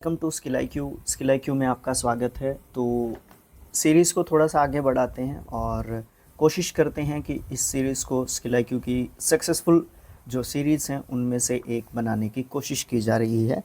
Welcome to skill IQ में आपका स्वागत है। तो सीरीज़ को थोड़ा सा आगे बढ़ाते हैं और कोशिश करते हैं कि इस सीरीज़ को स्किल IQ की सक्सेसफुल जो सीरीज़ हैं उनमें से एक बनाने की कोशिश की जा रही है।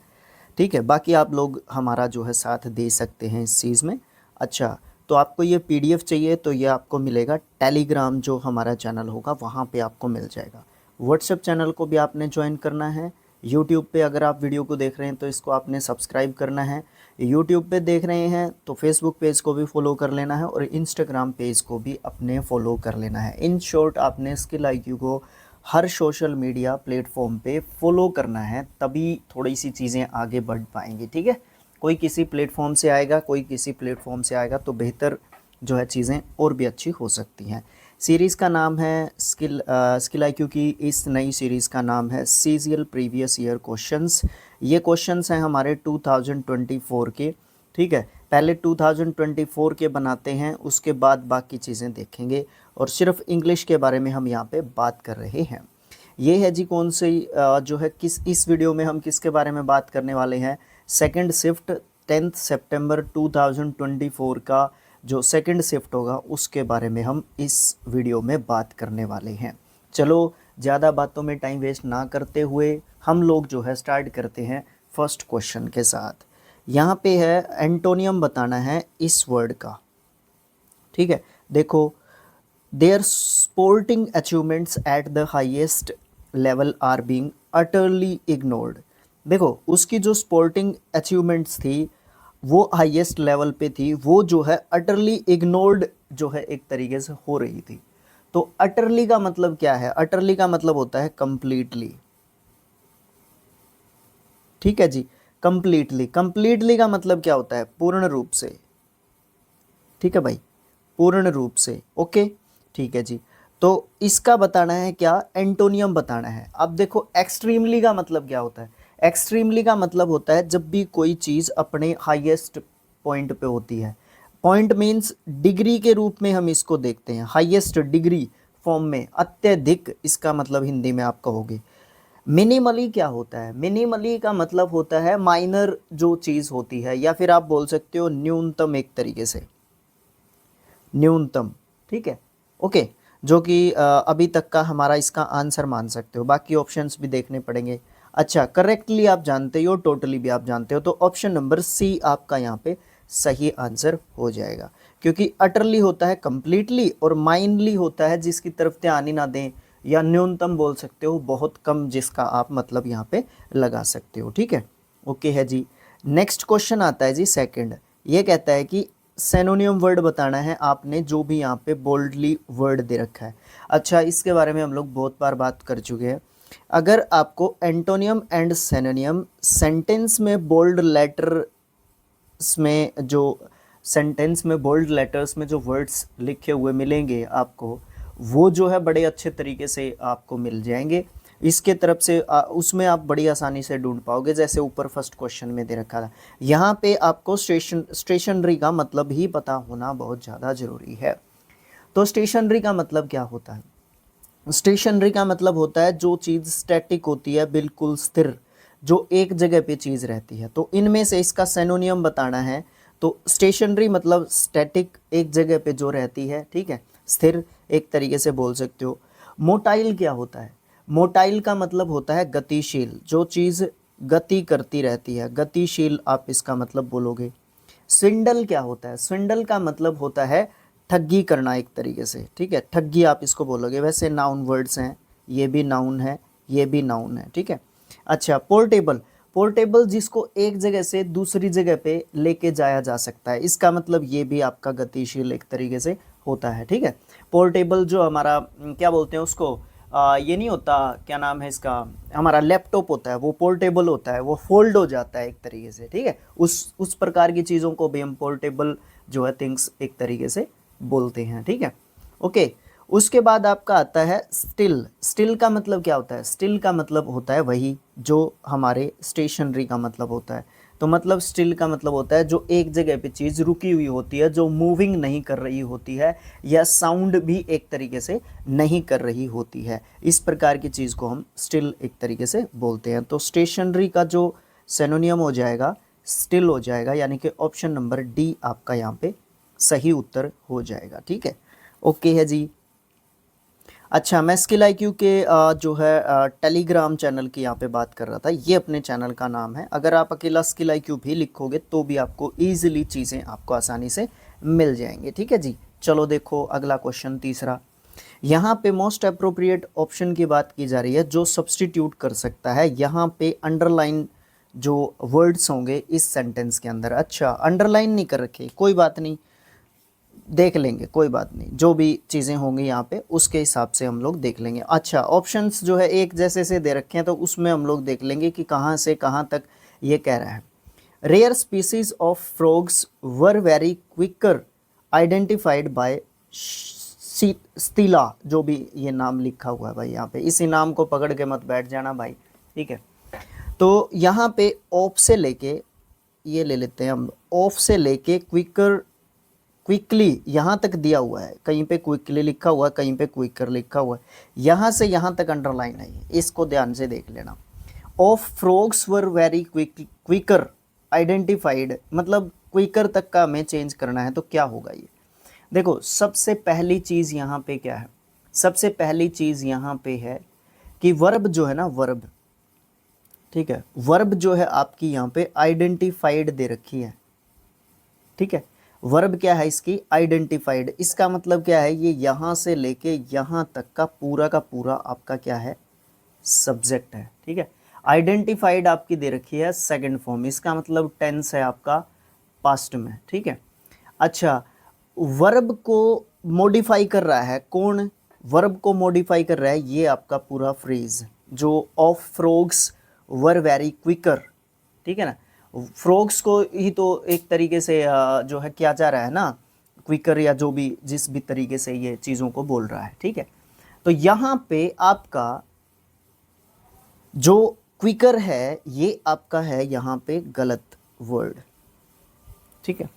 ठीक है, बाकी आप लोग हमारा जो है साथ दे सकते हैं इस चीज़ में। अच्छा, तो आपको ये PDF चाहिए तो ये आपको मिलेगा टेलीग्राम, जो हमारा चैनल होगा वहाँ पे आपको मिल जाएगा। व्हाट्सएप चैनल को भी आपने ज्वाइन करना है। यूट्यूब पे अगर आप वीडियो को देख रहे हैं तो इसको आपने सब्सक्राइब करना है। यूट्यूब पे देख रहे हैं तो फेसबुक पेज को भी फॉलो कर लेना है और इंस्टाग्राम पेज को भी अपने फॉलो कर लेना है। इन शॉर्ट, आपने स्किल IQ को हर सोशल मीडिया प्लेटफॉर्म पे फॉलो करना है, तभी थोड़ी सी चीज़ें आगे बढ़ पाएंगी। ठीक है, कोई किसी प्लेटफॉर्म से आएगा, कोई किसी प्लेटफॉर्म से आएगा, तो बेहतर जो है चीज़ें और भी अच्छी हो सकती हैं। सीरीज़ का नाम है स्किल IQ की इस नई सीरीज़ का नाम है CGL प्रीवियस ईयर क्वेश्चंस। ये क्वेश्चंस हैं हमारे 2024 के। ठीक है, पहले 2024 के बनाते हैं, उसके बाद बाकी चीज़ें देखेंगे और सिर्फ इंग्लिश के बारे में हम यहाँ पे बात कर रहे हैं। ये है जी कौन सी जो है इस वीडियो में हम किसके बारे में बात करने वाले हैं। सेकंड शिफ्ट 10 सितंबर 2024 का जो सेकंड शिफ्ट होगा उसके बारे में हम इस वीडियो में बात करने वाले हैं। चलो, ज़्यादा बातों में टाइम वेस्ट ना करते हुए हम लोग जो है स्टार्ट करते हैं फर्स्ट क्वेश्चन के साथ। यहाँ पे है एंटोनियम बताना है इस वर्ड का। ठीक है, देखो, their sporting achievements at the highest level are being utterly ignored. देखो, उसकी जो स्पोर्टिंग अचीवमेंट्स थी वो हाईएस्ट लेवल पे थी, वो जो है अटरली इग्नोर्ड जो है एक तरीके से हो रही थी। तो अटरली का मतलब क्या है? अटरली का मतलब होता है कंप्लीटली। ठीक है जी, कंप्लीटली। कंप्लीटली का मतलब क्या होता है? पूर्ण रूप से। ठीक है भाई, पूर्ण रूप से। ओके, ठीक है जी। तो इसका बताना है क्या? एंटोनियम बताना है। अब देखो, एक्सट्रीमली का मतलब क्या होता है? एक्सट्रीमली का मतलब होता है जब भी कोई चीज़ अपने हाईएस्ट पॉइंट पे होती है। पॉइंट मीन्स डिग्री के रूप में हम इसको देखते हैं, हाईएस्ट डिग्री फॉर्म में, अत्यधिक इसका मतलब हिंदी में आप कहोगे। मिनिमली क्या होता है? मिनिमली का मतलब होता है माइनर जो चीज़ होती है, या फिर आप बोल सकते हो न्यूनतम, एक तरीके से न्यूनतम। ठीक है, ओके, जो कि अभी तक का हमारा इसका आंसर मान सकते हो। बाकी ऑप्शंस भी देखने पड़ेंगे। अच्छा, करेक्टली आप जानते हो, टोटली भी आप जानते हो, तो ऑप्शन नंबर C आपका यहाँ पे सही आंसर हो जाएगा। क्योंकि अटरली होता है कंप्लीटली और माइनली होता है जिसकी तरफ ध्यान ही ना दें, या न्यूनतम बोल सकते हो, बहुत कम, जिसका आप मतलब यहाँ पे लगा सकते हो। ठीक है, ओके है जी। नेक्स्ट क्वेश्चन आता है जी सेकंड। ये कहता है कि सेनोनियम वर्ड बताना है आपने, जो भी यहाँ पे बोल्डली वर्ड दे रखा है। अच्छा, इसके बारे में हम लोग बहुत बार बात कर चुके हैं। अगर आपको एंटोनियम एंड सेनोनियम सेंटेंस में बोल्ड लेटर्स में जो सेंटेंस में बोल्ड लेटर्स में जो वर्ड्स लिखे हुए मिलेंगे आपको, वो जो है बड़े अच्छे तरीके से आपको मिल जाएंगे। इसके तरफ से उसमें आप बड़ी आसानी से ढूंढ पाओगे। जैसे ऊपर फर्स्ट क्वेश्चन में दे रखा था, यहाँ पे आपको स्टेशनरी का मतलब ही पता होना बहुत ज़्यादा ज़रूरी है। तो स्टेशनरी का मतलब क्या होता है? स्टेशनरी का मतलब होता है जो चीज़ स्टैटिक होती है, बिल्कुल स्थिर, जो एक जगह पे चीज़ रहती है। तो इनमें से इसका सेनोनियम बताना है। तो स्टेशनरी मतलब स्टैटिक, एक जगह पे जो रहती है। ठीक है, स्थिर एक तरीके से बोल सकते हो। मोटाइल क्या होता है? मोटाइल का मतलब होता है गतिशील, जो चीज़ गति करती रहती है, गतिशील आप इसका मतलब बोलोगे। स्विंडल क्या होता है? स्विंडल का मतलब होता है ठगी करना, एक तरीके से। ठीक है, ठगी आप इसको बोलोगे। वैसे नाउन वर्ड्स हैं, ये भी नाउन है, ये भी नाउन है। ठीक है, अच्छा, पोर्टेबल। पोर्टेबल जिसको एक जगह से दूसरी जगह पे लेके जाया जा सकता है, इसका मतलब ये भी आपका गतिशील एक तरीके से होता है। ठीक है, पोर्टेबल जो हमारा क्या बोलते हैं उसको, ये नहीं होता, क्या नाम है इसका, हमारा लैपटॉप होता है, वो पोर्टेबल होता है, वो फोल्ड हो जाता है एक तरीके से। ठीक है, उस प्रकार की चीज़ों को भी हम पोर्टेबल जो है थिंग्स एक तरीके से बोलते हैं। ठीक है, ओके। उसके बाद आपका आता है स्टिल। स्टिल का मतलब क्या होता है? स्टिल का मतलब होता है वही जो हमारे स्टेशनरी का मतलब होता है। तो मतलब स्टिल का मतलब होता है जो एक जगह पे चीज़ रुकी हुई होती है, जो मूविंग नहीं कर रही होती है, या साउंड भी एक तरीके से नहीं कर रही होती है। इस प्रकार की चीज़ को हम स्टिल एक तरीके से बोलते हैं। तो स्टेशनरी का जो सिनोनियम हो जाएगा स्टिल हो जाएगा, यानी कि ऑप्शन नंबर डी आपका यहाँ पे सही उत्तर हो जाएगा। ठीक है, ओके है जी। अच्छा, मैं स्किल IQ के जो है टेलीग्राम चैनल की यहाँ पे बात कर रहा था। ये अपने चैनल का नाम है। अगर आप अकेला स्किल IQ भी लिखोगे तो भी आपको ईजिली चीज़ें आपको आसानी से मिल जाएंगे। ठीक है जी, चलो देखो अगला क्वेश्चन तीसरा। यहाँ पे मोस्ट अप्रोप्रिएट ऑप्शन की बात की जा रही है जो सब्सटीट्यूट कर सकता है। यहाँ पे अंडरलाइन जो वर्ड्स होंगे इस सेंटेंस के अंदर। अच्छा, अंडरलाइन नहीं कर रखे, कोई बात नहीं, देख लेंगे, कोई बात नहीं, जो भी चीज़ें होंगी यहाँ पे उसके हिसाब से हम लोग देख लेंगे। अच्छा, ऑप्शंस जो है एक जैसे से दे रखे हैं तो उसमें हम लोग देख लेंगे कि कहाँ से कहाँ तक ये कह रहा है। Rare species of frogs were very quicker identified by Stella, जो भी ये नाम लिखा हुआ है भाई यहाँ पे, इसी नाम को पकड़ के मत बैठ जाना भाई। ठीक है, तो यहाँ पे ऑफ से लेके, ये ले लेते हैं हम, ऑफ से लेके क्विकर, क्विकली यहाँ तक दिया हुआ है, कहीं पे क्विकली लिखा हुआ है, कहीं पे क्विकर लिखा हुआ है, यहाँ से यहाँ तक अंडरलाइन है, इसको ध्यान से देख लेना। Of frogs were very quicker identified, मतलब क्विकर तक का हमें चेंज करना है तो क्या होगा ये। देखो सबसे पहली चीज़ यहाँ पे क्या है, सबसे पहली चीज़ यहाँ पे है कि वर्ब जो है ना, वर्ब, ठीक है, वर्ब जो है आपकी यहाँ पे आइडेंटिफाइड दे रखी है। ठीक है, वर्ब क्या है इसकी, आइडेंटिफाइड। इसका मतलब क्या है, ये यहाँ से लेके यहाँ तक का पूरा आपका क्या है, सब्जेक्ट है। ठीक है, आइडेंटिफाइड आपकी दे रखी है सेकंड फॉर्म, इसका मतलब टेंस है आपका पास्ट में। ठीक है, अच्छा, वर्ब को मॉडिफाई कर रहा है कौन, वर्ब को मॉडिफाई कर रहा है ये आपका पूरा फ्रेज जो of frogs were very quicker. ठीक है ना, फ्रॉग्स को ही तो एक तरीके से जो है किया जा रहा है ना, क्विकर, या जो भी जिस भी तरीके से ये चीज़ों को बोल रहा है। ठीक है, तो यहाँ पे आपका जो क्विकर है ये आपका है यहाँ पे गलत वर्ड। ठीक है,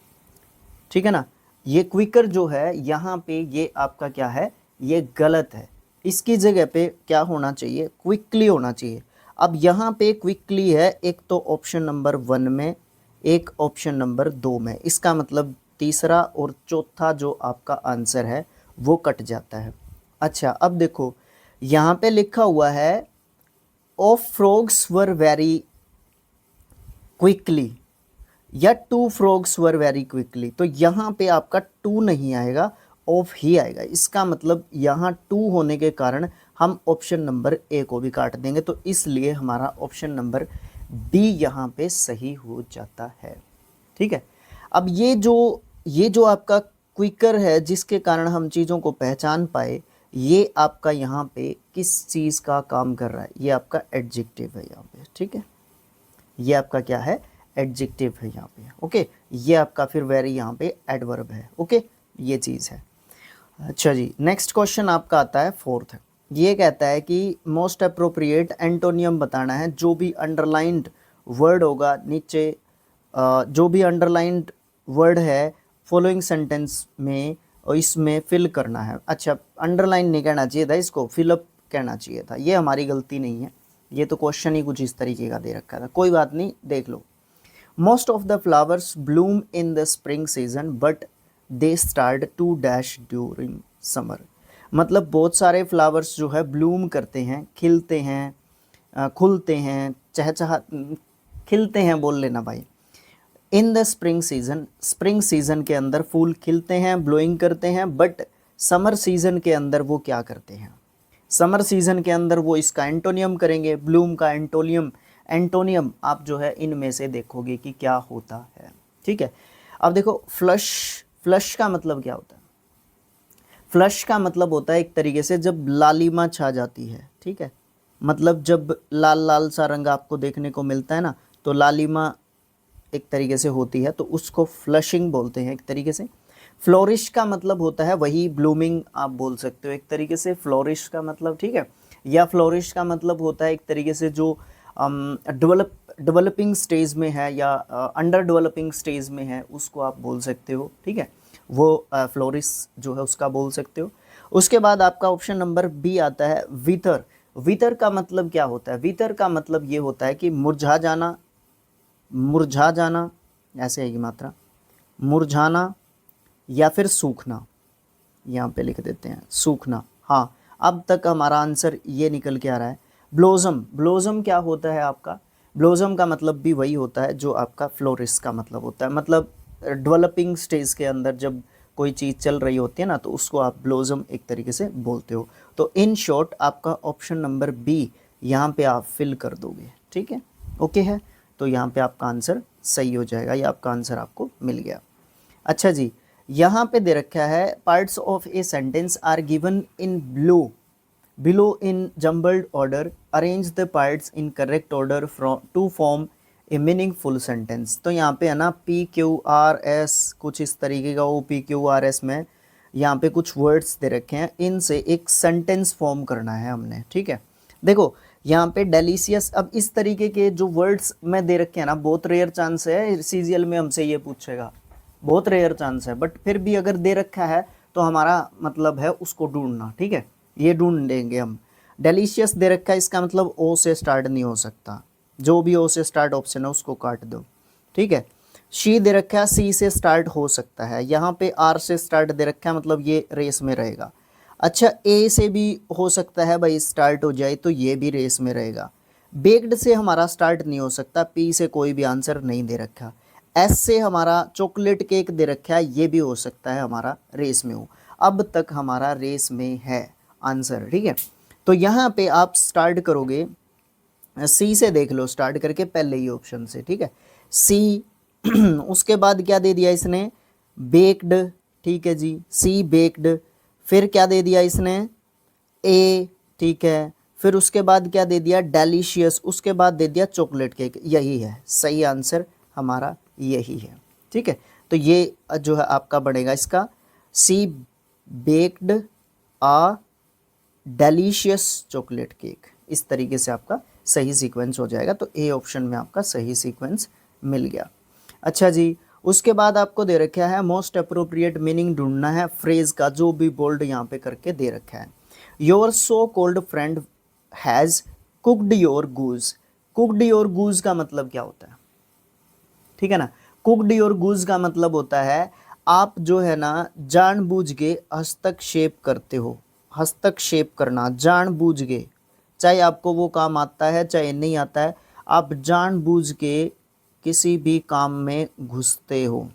ठीक है ना, ये क्विकर जो है यहाँ पे ये आपका क्या है, ये गलत है। इसकी जगह पे क्या होना चाहिए, क्विकली होना चाहिए। अब यहाँ पे क्विकली है एक तो ऑप्शन नंबर 1 में, एक ऑप्शन नंबर 2 में, इसका मतलब तीसरा और चौथा जो आपका आंसर है वो कट जाता है। अच्छा, अब देखो यहाँ पे लिखा हुआ है of frogs were very quickly या two frogs were very quickly, तो यहाँ पे आपका टू नहीं आएगा, ऑफ ही आएगा। इसका मतलब यहाँ टू होने के कारण हम ऑप्शन नंबर ए को भी काट देंगे, तो इसलिए हमारा ऑप्शन नंबर बी यहाँ पे सही हो जाता है। ठीक है, अब ये जो आपका क्विकर है जिसके कारण हम चीज़ों को पहचान पाए, ये आपका यहाँ पे किस चीज़ का काम कर रहा है, ये आपका एडजेक्टिव है यहाँ पे। ठीक है, ये आपका क्या है, एडजेक्टिव है यहाँ पे। ओके, ये आपका फिर वेरी यहाँ पे एडवर्ब है। ओके, ये चीज़ है। अच्छा जी, नेक्स्ट क्वेश्चन आपका आता है फोर्थ। ये कहता है कि मोस्ट अप्रोप्रिएट एंटोनियम बताना है, जो भी अंडरलाइंड वर्ड होगा नीचे, जो भी अंडरलाइंड वर्ड है फॉलोइंग सेंटेंस में, और इसमें फिल करना है। अच्छा, अंडरलाइन नहीं कहना चाहिए था, इसको फिलअप कहना चाहिए था, ये हमारी गलती नहीं है, ये तो क्वेश्चन ही कुछ इस तरीके का दे रखा था, कोई बात नहीं, देख लो। Most of the flowers bloom in the spring season but they start to dash during summer, मतलब बहुत सारे फ्लावर्स जो है ब्लूम करते हैं, खिलते हैं, खुलते हैं, खिलते हैं, बोल लेना भाई, इन the spring season, spring season के अंदर फूल खिलते हैं, ब्लोइंग करते हैं, बट समर सीजन के अंदर वो क्या करते हैं, समर सीजन के अंदर वो इसका एंटोनियम करेंगे, ब्लूम का एंटोनियम आप जो है इनमें से देखोगे कि क्या होता है। ठीक है, अब देखो फ्लश का मतलब क्या होता है, फ्लश का मतलब होता है एक तरीके से जब लालिमा छा जाती है। ठीक है, मतलब जब लाल लाल सा रंग आपको देखने को मिलता है ना, तो लालिमा एक तरीके से होती है, तो उसको फ्लशिंग बोलते हैं एक तरीके से। फ्लोरिश का मतलब होता है वही ब्लूमिंग आप बोल सकते हो एक तरीके से, फ्लोरिश का मतलब। ठीक है, या फ्लोरिश का मतलब होता है एक तरीके से जो डेवलपिंग स्टेज में है या अंडर डेवलपिंग स्टेज में है, उसको आप बोल सकते हो। ठीक है, वो फ्लोरिश जो है उसका बोल सकते हो। उसके बाद आपका ऑप्शन नंबर बी आता है विथर। विथर का मतलब क्या होता है, विथर का मतलब ये होता है कि मुरझा जाना, मुरझा जाना, ऐसे आएगी मात्रा, मुरझाना या फिर सूखना, यहाँ पे लिख देते हैं सूखना। हाँ, अब तक हमारा आंसर ये निकल के आ रहा है। ब्लोजम, ब्लोजम क्या होता है आपका? ब्लोजम का मतलब भी वही होता है जो आपका फ्लोरिस्ट का मतलब होता है, मतलब डेवलपिंग स्टेज के अंदर जब कोई चीज़ चल रही होती है ना, तो उसको आप ब्लोजम एक तरीके से बोलते हो। तो इन शॉर्ट आपका ऑप्शन नंबर बी यहाँ पे आप फिल कर दोगे, ठीक है, ओके है। तो यहाँ पे आपका आंसर सही हो जाएगा, ये आपका आंसर आपको मिल गया। अच्छा जी, यहाँ पे दे रखा है parts of a sentence are given in below in jumbled order, arrange the parts in correct order from to form a meaningful sentence. तो यहाँ पे है ना PQRS कुछ इस तरीके का, OPQRS में यहाँ पे कुछ वर्ड्स दे रखे हैं, इनसे एक सेंटेंस फॉर्म करना है हमने, ठीक है। देखो यहाँ पे डेलीशियस, अब इस तरीके के जो वर्ड्स में दे रखे हैं ना, बहुत रेयर चांस है CGL में हमसे ये पूछेगा, बहुत रेयर चांस है, बट फिर भी अगर दे रखा है तो हमारा मतलब है उसको ढूंढना, ठीक है, ये ढूंढ लेंगे हम। डेलीशियस दे रखा है, इसका मतलब ओ से स्टार्ट नहीं हो सकता, जो भी ओ से स्टार्ट ऑप्शन है उसको काट दो, ठीक है। शी दे रखा है, सी से स्टार्ट हो सकता है, यहाँ पे आर से स्टार्ट दे रखा है, मतलब ये रेस में रहेगा। अच्छा, ए से भी हो सकता है भाई स्टार्ट हो जाए, तो ये भी रेस में रहेगा। बेक्ड से हमारा स्टार्ट नहीं हो सकता, पी से कोई भी आंसर नहीं दे रखा। एस से हमारा चॉकलेट केक दे रखा है, ये भी हो सकता है हमारा रेस में हो। अब तक हमारा रेस में है आंसर, ठीक है। तो यहाँ पे आप स्टार्ट करोगे, सी से देख लो स्टार्ट करके पहले ही ऑप्शन से, ठीक है, सी। उसके बाद क्या दे दिया इसने? बेक्ड, ठीक है जी, सी बेक्ड। फिर क्या दे दिया इसने? ए, ठीक है। फिर उसके बाद क्या दे दिया? डेलीशियस। उसके बाद दे दिया चॉकलेट केक। यही है सही आंसर हमारा, यही है, ठीक है। तो ये जो है आपका बनेगा इसका सी बेक्ड आ डेलीशियस चॉकलेट केक, इस तरीके से आपका सही सीक्वेंस हो जाएगा। तो ए ऑप्शन में आपका सही सीक्वेंस मिल गया। अच्छा जी, उसके बाद आपको दे रखा है मोस्ट अप्रोप्रिएट मीनिंग ढूंढना है फ्रेज का, जो भी बोल्ड यहाँ पे करके दे रखा है। Your so called friend has cooked your goose. Cooked your goose का मतलब क्या होता है? ठीक है ना, कुकड योर गूज का मतलब होता है आप जो है ना जानबूझ के हस्तक्षेप करते हो। हस्तक्षेप करना जानबूझ के, चाहे आपको वो काम आता है चाहे नहीं आता है, आप जानबूझ के किसी भी काम में घुसते हो,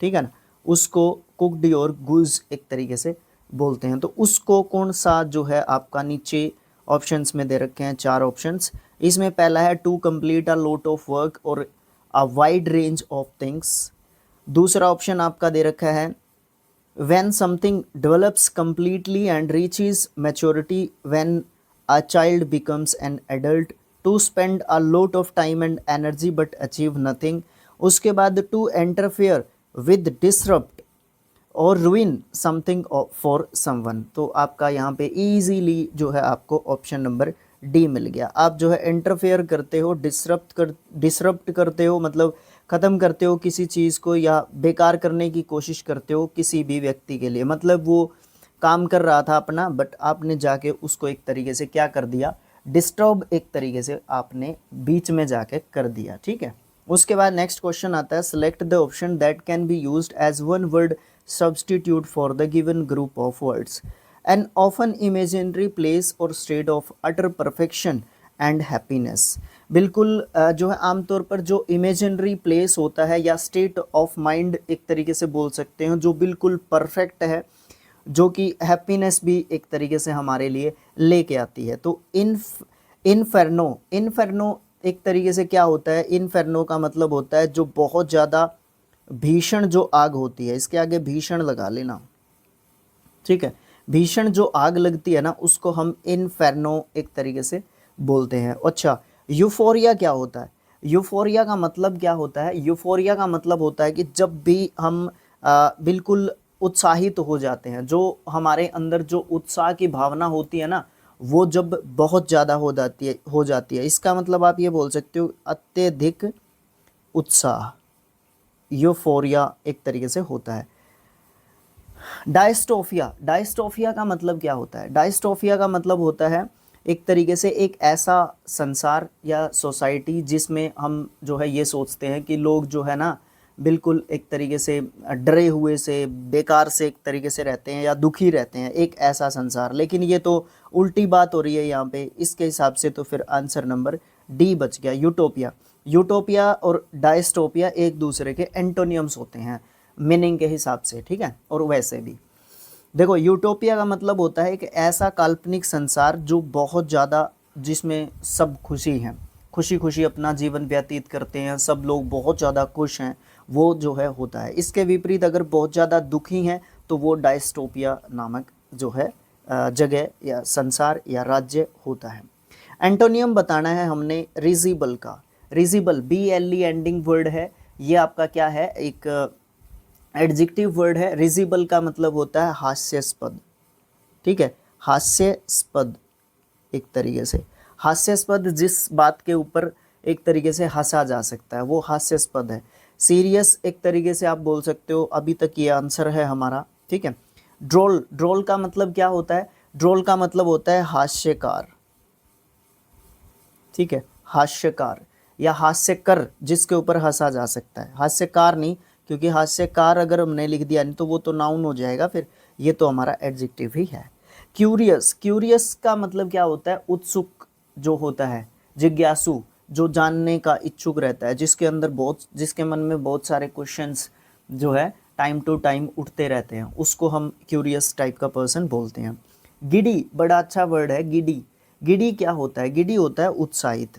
ठीक है ना, उसको कुकड योर गूज एक तरीके से बोलते हैं। तो उसको कौन सा जो है आपका नीचे ऑप्शंस में दे रखे हैं, 4 ऑप्शंस। इसमें पहला है to complete a lot of work और a wide range of things. दूसरा ऑप्शन आपका दे रखा है when something develops completely and reaches maturity, when a child becomes an adult, to spend a lot of time and energy but achieve nothing। उसके बाद to interfere with, disrupt और ruin something for someone। तो आपका यहाँ पे easily जो है आपको ऑप्शन नंबर डी मिल गया। आप जो है इंटरफेयर करते हो, डिसरप्ट करते हो, मतलब ख़त्म करते हो किसी चीज़ को, या बेकार करने की कोशिश करते हो किसी भी व्यक्ति के लिए, मतलब वो काम कर रहा था अपना, बट आपने जाके उसको एक तरीके से क्या कर दिया? डिस्टर्ब एक तरीके से आपने बीच में जाके कर दिया, ठीक है। उसके बाद नेक्स्ट क्वेश्चन आता है select the option that can be used as one word substitute for the given group of words. An often imaginary place और state of utter perfection and happiness. बिल्कुल जो है आमतौर पर जो इमेजिनरी प्लेस होता है या स्टेट ऑफ माइंड एक तरीके से बोल सकते हैं, जो बिल्कुल परफेक्ट है, जो कि हैप्पीनेस भी एक तरीके से हमारे लिए लेके आती है। तो इनफर्नो, इनफर्नो एक तरीके से क्या होता है? इनफर्नो का मतलब होता है जो बहुत ज़्यादा भीषण जो आग होती है, इसके आगे भीषण लगा लेना, ठीक है। भीषण जो आग लगती है ना, उसको हम इनफर्नो एक तरीके से बोलते हैं। अच्छा, यूफोरिया क्या होता है? यूफोरिया का मतलब क्या होता है? यूफोरिया का मतलब होता है कि जब भी हम बिल्कुल उत्साहित हो जाते हैं, जो हमारे अंदर जो उत्साह की भावना होती है ना, वो जब बहुत ज़्यादा हो जाती है, इसका मतलब आप ये बोल सकते हो अत्यधिक उत्साह, यूफोरिया एक तरीके से होता है। डायस्टोफिया, डायस्टोफिया का मतलब क्या होता है? डायस्टोफिया का मतलब होता है एक तरीके से एक ऐसा संसार या सोसाइटी जिसमें हम जो है ये सोचते हैं कि लोग जो है ना बिल्कुल एक तरीके से डरे हुए से, बेकार से एक तरीके से रहते हैं या दुखी रहते हैं, एक ऐसा संसार। लेकिन ये तो उल्टी बात हो रही है यहाँ पे। इसके हिसाब से तो फिर आंसर नंबर डी बच गया, यूटोपिया। यूटोपिया और डायस्टोपिया एक दूसरे के एंटोनियम्स होते हैं मीनिंग के हिसाब से, ठीक है। और वैसे भी देखो, यूटोपिया का मतलब होता है एक ऐसा काल्पनिक संसार जो बहुत ज़्यादा, जिसमें सब खुशी हैं, खुशी खुशी अपना जीवन व्यतीत करते हैं, सब लोग बहुत ज़्यादा खुश हैं, वो जो है होता है। इसके विपरीत अगर बहुत ज़्यादा दुखी हैं तो वो डायस्टोपिया नामक जो है जगह या संसार या राज्य होता है। एंटोनियम बताना है हमने रिजिबल का। रिजिबल BLE एंडिंग वर्ड है, ये आपका क्या है, एक एडजेक्टिव वर्ड है। रिजिबल का मतलब होता है हास्यास्पद, ठीक है, हास्यास्पद। एक तरीके से हास्यास्पद जिस बात के ऊपर एक तरीके से हंसा जा सकता है वो हास्यास्पद है। सीरियस एक तरीके से आप बोल सकते हो। अभी तक ये आंसर है हमारा, ठीक है। ड्रोल, ड्रोल का मतलब क्या होता है? ड्रोल का मतलब होता है हास्यकार, ठीक है, हास्यकार या हास्यकर, जिसके ऊपर हंसा जा सकता है। हास्यकार नहीं, क्योंकि हास्यकार अगर हमने लिख दिया नहीं तो वो तो नाउन हो जाएगा, फिर ये तो हमारा एडजेक्टिव ही है। क्यूरियस, क्यूरियस का मतलब क्या होता है? उत्सुक जो होता है, जिज्ञासु, जो जानने का इच्छुक रहता है, जिसके अंदर जिसके मन में बहुत सारे क्वेश्चंस जो है टाइम टू टाइम उठते रहते हैं, उसको हम क्यूरियस टाइप का पर्सन बोलते हैं। गिडी, बड़ा अच्छा वर्ड है गिडी। गिडी क्या होता है? गिडी होता है उत्साहित,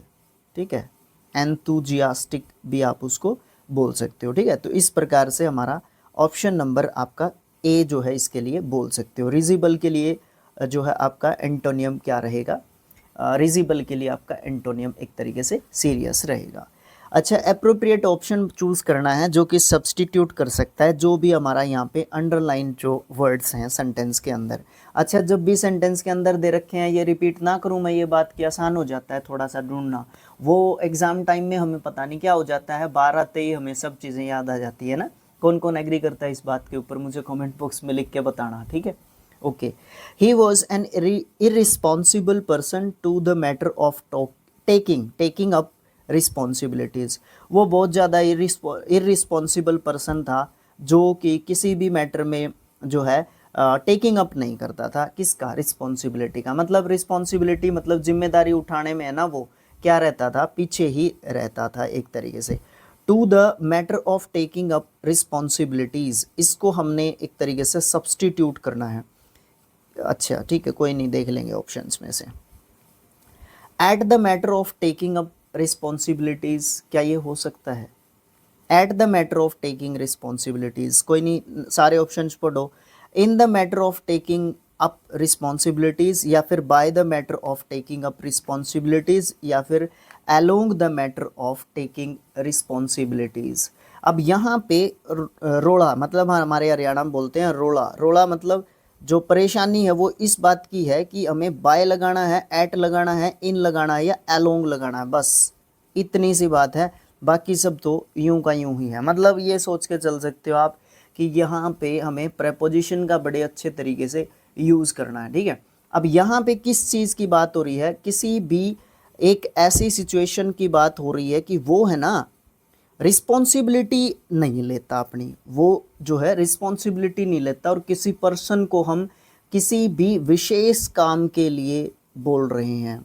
ठीक है, एंथुजियास्टिक भी आप उसको बोल सकते हो, ठीक है। तो इस प्रकार से हमारा ऑप्शन नंबर आपका ए जो है इसके लिए बोल सकते हो। रिजिबल के लिए जो है आपका एंटोनियम क्या रहेगा? रिजिबल के लिए आपका एंटोनियम एक तरीके से सीरियस रहेगा। अच्छा, एप्रोप्रिएट ऑप्शन चूज़ करना है जो कि सब्सटीट्यूट कर सकता है जो भी हमारा यहाँ पे अंडरलाइन जो वर्ड्स हैं सेंटेंस के अंदर। अच्छा, जब भी सेंटेंस के अंदर दे रखे हैं, ये रिपीट ना करूँ मैं ये बात कि आसान हो जाता है थोड़ा सा ढूंढना। वो एग्ज़ाम टाइम में हमें पता नहीं क्या हो जाता है, बाहर आते ही हमें सब चीज़ें याद आ जाती है ना। कौन कौन एग्री करता है इस बात के ऊपर? मुझे कॉमेंट बॉक्स में लिख के बताना, ठीक है। Okay, he was an irresponsible person to the matter of taking up responsibilities. वो बहुत ज़्यादा इरिस्पॉन्सिबल पर्सन था जो कि किसी भी मैटर में जो है टेकिंग अप नहीं करता था। किसका? रिस्पॉन्सिबिलिटी का। मतलब रिस्पॉन्सिबिलिटी मतलब जिम्मेदारी उठाने में है ना, वो क्या रहता था? पीछे ही रहता था एक तरीके से। To the matter of taking up responsibilities, इसको हमने एक तरीके से सब्सटीट्यूट करना है। अच्छा ठीक है, कोई नहीं, देख लेंगे ऑप्शंस में से। At the matter of taking up responsibilities, क्या ये हो सकता है? At the matter of taking responsibilities, कोई नहीं, सारे ऑप्शंस पढ़ो। In the matter of taking up responsibilities, या फिर by the matter of taking up responsibilities, या फिर along the matter of taking responsibilities. अब यहाँ पे रोड़ा मतलब हमारे हरियाणा में बोलते हैं रोड़ा। रोड़ा मतलब जो परेशानी है वो इस बात की है कि हमें बाय लगाना है, एट लगाना है, इन लगाना है या अलोंग लगाना है, बस इतनी सी बात है। बाकी सब तो यूं का यूं ही है। मतलब ये सोच के चल सकते हो आप कि यहाँ पे हमें प्रेपोजिशन का बड़े अच्छे तरीके से यूज़ करना है, ठीक है। अब यहाँ पे किस चीज़ की बात हो रही है? किसी भी एक ऐसी सिचुएशन की बात हो रही है कि वो है ना रिस्पॉन्सिबिलिटी नहीं लेता अपनी, वो जो है रिस्पॉन्सिबिलिटी नहीं लेता, और किसी पर्सन को हम किसी भी विशेष काम के लिए बोल रहे हैं,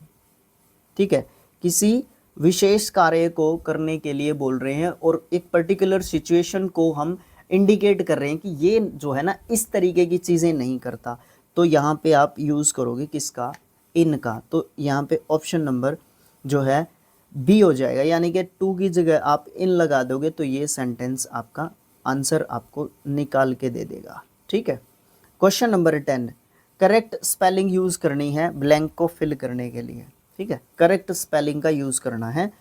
ठीक है, किसी विशेष कार्य को करने के लिए बोल रहे हैं, और एक पर्टिकुलर सिचुएशन को हम इंडिकेट कर रहे हैं कि ये जो है ना इस तरीके की चीज़ें नहीं करता। तो यहाँ पे आप यूज़ करोगे किसका? इनका। तो यहाँ पे ऑप्शन नंबर जो है बी हो जाएगा, यानी कि टू की जगह आप इन लगा दोगे तो ये सेंटेंस आपका आंसर आपको निकाल के दे देगा, ठीक है। Question number 10, correct spelling use करनी है ब्लैंक को फिल करने के लिए, ठीक है। करेक्ट स्पेलिंग का यूज़ करना है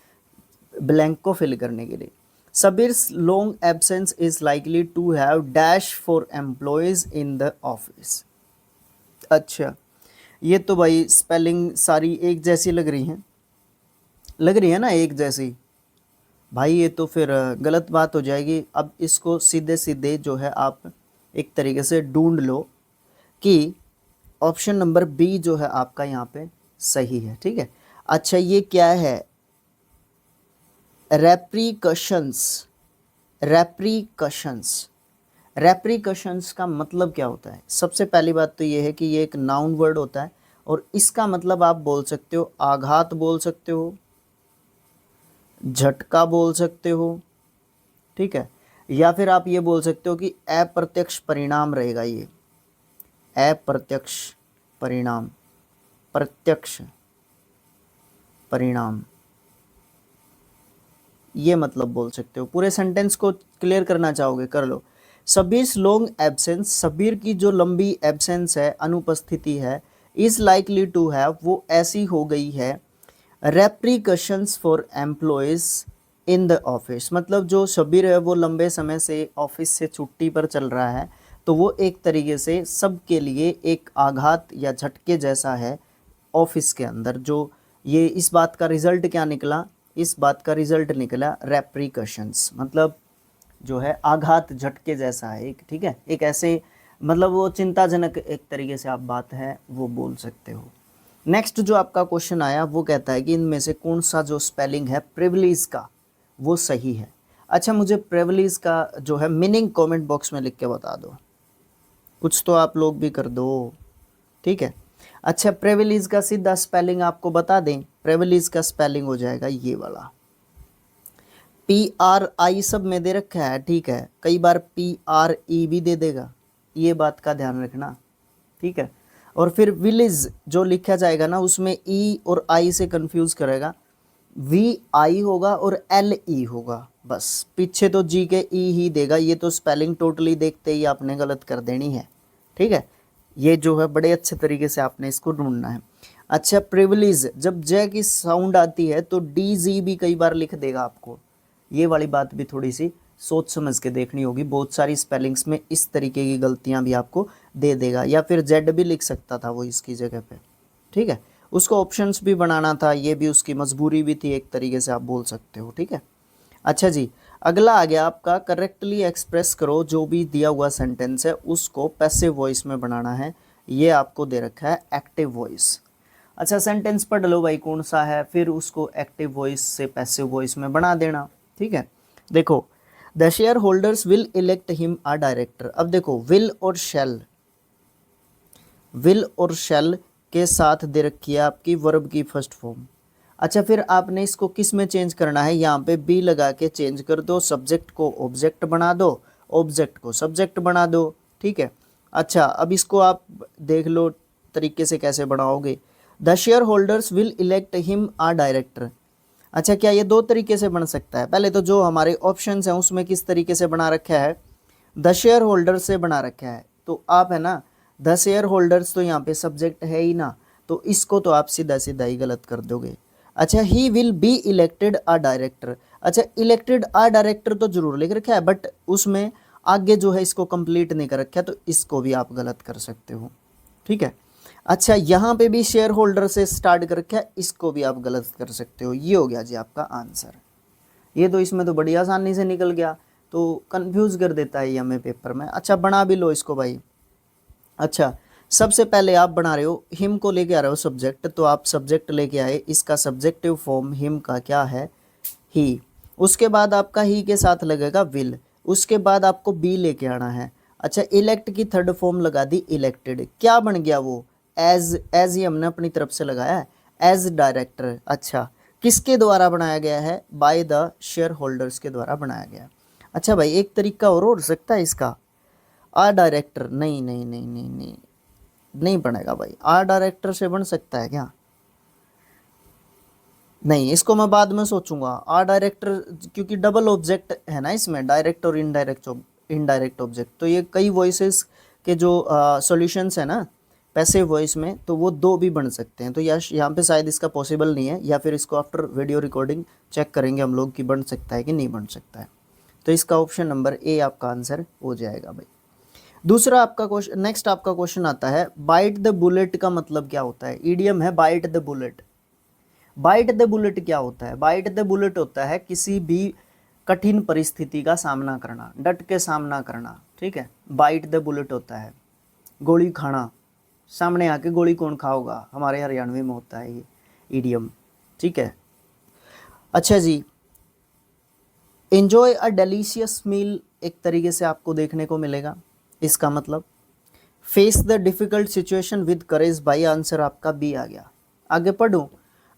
ब्लैंक को फिल करने के लिए। Sabir's long absence is likely to have dash for employees in the office. अच्छा, ये तो भाई स्पेलिंग सारी एक जैसी लग रही है ना, एक जैसी। भाई ये तो फिर गलत बात हो जाएगी। अब इसको सीधे सीधे जो है आप एक तरीके से ढूंढ लो कि ऑप्शन नंबर बी जो है आपका यहाँ पे सही है, ठीक है। अच्छा ये क्या है, रेप्रीकशंस। रेप्रीकशंस, रेप्रीकशंस का मतलब क्या होता है? सबसे पहली बात तो ये है कि ये एक नाउन वर्ड होता है और इसका मतलब आप बोल सकते हो आघात बोल सकते हो, झटका बोल सकते हो, ठीक है, या फिर आप ये बोल सकते हो कि अप्रत्यक्ष परिणाम रहेगा ये, अप्रत्यक्ष परिणाम, प्रत्यक्ष परिणाम, ये मतलब बोल सकते हो। पूरे सेंटेंस को क्लियर करना चाहोगे कर लो। सबीर लॉन्ग एब्सेंस, सबीर की जो लंबी एब्सेंस है, अनुपस्थिति है, इज लाइकली टू हैव, वो ऐसी हो गई है, repercussions for employees in the office, मतलब जो शबीर है वो लंबे समय से ऑफिस से छुट्टी पर चल रहा है, तो वो एक तरीके से सबके लिए एक आघात या झटके जैसा है ऑफिस के अंदर। जो ये इस बात का रिजल्ट क्या निकला, इस बात का रिजल्ट निकला रेप्रीकशंस, मतलब जो है आघात झटके जैसा है एक, ठीक है, एक ऐसे मतलब वो चिंताजनक एक तरीके से आप बात है वो बोल सकते हो। नेक्स्ट जो आपका क्वेश्चन आया वो कहता है कि इनमें से कौन सा जो स्पेलिंग है प्रिविलेज का वो सही है। अच्छा मुझे प्रिविलेज का जो है मीनिंग कमेंट बॉक्स में लिख के बता दो, कुछ तो आप लोग भी कर दो, ठीक है। अच्छा प्रिविलेज का सीधा स्पेलिंग आपको बता दें, प्रिविलेज का स्पेलिंग हो जाएगा ये वाला, PRI सब में दे रखा है, ठीक है, कई बार PRE भी दे देगा, ये बात का ध्यान रखना, ठीक है। और फिर विलेज जो लिखा जाएगा ना उसमें E और I से कंफ्यूज करेगा, VI होगा और LE होगा, बस पीछे तो G के E ही देगा, ये तो स्पेलिंग टोटली देखते ही आपने गलत कर देनी है, ठीक है। ये जो है बड़े अच्छे तरीके से आपने इसको ढूंढना है। अच्छा प्रिविलेज, जब जय की साउंड आती है तो DZ भी कई बार लिख देगा आपको, ये वाली बात भी थोड़ी सी सोच समझ के देखनी होगी, बहुत सारी स्पेलिंग्स में इस तरीके की गलतियां भी आपको दे देगा, या फिर जेड भी लिख सकता था वो इसकी जगह पे, ठीक है, उसको ऑप्शंस भी बनाना था, ये भी उसकी मजबूरी भी थी एक तरीके से आप बोल सकते हो, ठीक है। अच्छा जी अगला आ गया आपका, करेक्टली एक्सप्रेस करो, जो भी दिया हुआ सेंटेंस है उसको पैसिव वॉइस में बनाना है, ये आपको दे रखा है एक्टिव वॉइस। अच्छा सेंटेंस पढ़ लो भाई कौन सा है, फिर उसको एक्टिव वॉइस से पैसिव वॉइस में बना देना, ठीक है। देखो the share holders will elect him a director, अब देखो विल और शैल, विल और शैल के साथ दे रखी है आपकी वर्ब की फर्स्ट फॉर्म। अच्छा फिर आपने इसको किस में चेंज करना है, यहाँ पे बी लगा के चेंज कर दो, सब्जेक्ट को ऑब्जेक्ट बना दो, ऑब्जेक्ट को सब्जेक्ट बना दो, ठीक है। अच्छा अब इसको आप देख लो तरीके से कैसे बनाओगे, the share holders will elect him a director. अच्छा क्या ये दो तरीके से बन सकता है, पहले तो जो हमारे ऑप्शंस हैं उसमें किस तरीके से बना रखा है, द शेयर होल्डर से बना रखा है, तो आप है ना द शेयर होल्डर्स तो यहाँ पे सब्जेक्ट है ही ना, तो इसको तो आप सीधा सीधा ही गलत कर दोगे। अच्छा he will be elected a director, अच्छा इलेक्टेड अ डायरेक्टर तो जरूर लिख रखा है बट उसमें आगे जो है इसको कंप्लीट नहीं कर रखा है, तो इसको भी आप गलत कर सकते हो, ठीक है। अच्छा यहाँ पे भी शेयर होल्डर से स्टार्ट कर रखा है, इसको भी आप गलत कर सकते हो, ये हो गया जी आपका आंसर। ये तो इसमें तो बड़ी आसानी से निकल गया, तो कंफ्यूज कर देता है ये हमें पेपर में। अच्छा बना भी लो इसको भाई। अच्छा सबसे पहले आप बना रहे हो, हिम को लेके आ रहे हो सब्जेक्ट, तो आप सब्जेक्ट लेके आए, इसका सब्जेक्टिव फॉर्म हिम का क्या है, ही, उसके बाद आपका ही के साथ लगेगा विल, उसके बाद आपको बी लेके आना है। अच्छा इलेक्ट की थर्ड फॉर्म लगा दी इलेक्टेड, क्या बन गया वो, एज ही हमने अपनी तरफ से लगाया है, एज डायरेक्टर। अच्छा किसके द्वारा बनाया गया है, बाय द शेयर होल्डर्स के द्वारा बनाया गया। अच्छा भाई एक तरीका और हो सकता है इसका, आ डायरेक्टर, नहीं नहीं नहीं नहीं नहीं नहीं बनेगा भाई, आ डायरेक्टर से बन सकता है क्या, नहीं इसको मैं बाद में सोचूंगा। आ डायरेक्टर क्योंकि डबल ऑब्जेक्ट है ना इसमें, डायरेक्ट और इनडायरेक्ट, इनडायरेक्ट ऑब्जेक्ट, तो ये कई वॉइसेस के जो सॉल्यूशंस है ना पैसिव वॉइस में, तो वो दो भी बन सकते हैं, तो यहाँ पे शायद इसका पॉसिबल नहीं है, या फिर इसको आफ्टर वीडियो रिकॉर्डिंग चेक करेंगे हम लोग कि बन सकता है कि नहीं बन सकता है। तो इसका ऑप्शन नंबर ए आपका आंसर हो जाएगा भाई। दूसरा आपका क्वेश्चन, नेक्स्ट आपका क्वेश्चन आता है, बाइट द बुलेट का मतलब क्या होता है, ईडियम है bite the bullet. Bite the bullet क्या होता है, बाइट द बुलेट होता है किसी भी कठिन परिस्थिति का सामना करना, डट के सामना करना, ठीक है, बाइट द बुलेट होता है, गोली खाना, सामने आके गोली कौन खाओगा, हमारे हरियाणवी में होता है ये इडियम, ठीक है। अच्छा जी, एंजॉय अ डेलीशियस मील एक तरीके से आपको देखने को मिलेगा। इसका मतलब face the difficult situation with courage, by answer आपका बी आ गया। आगे पढ़ूं,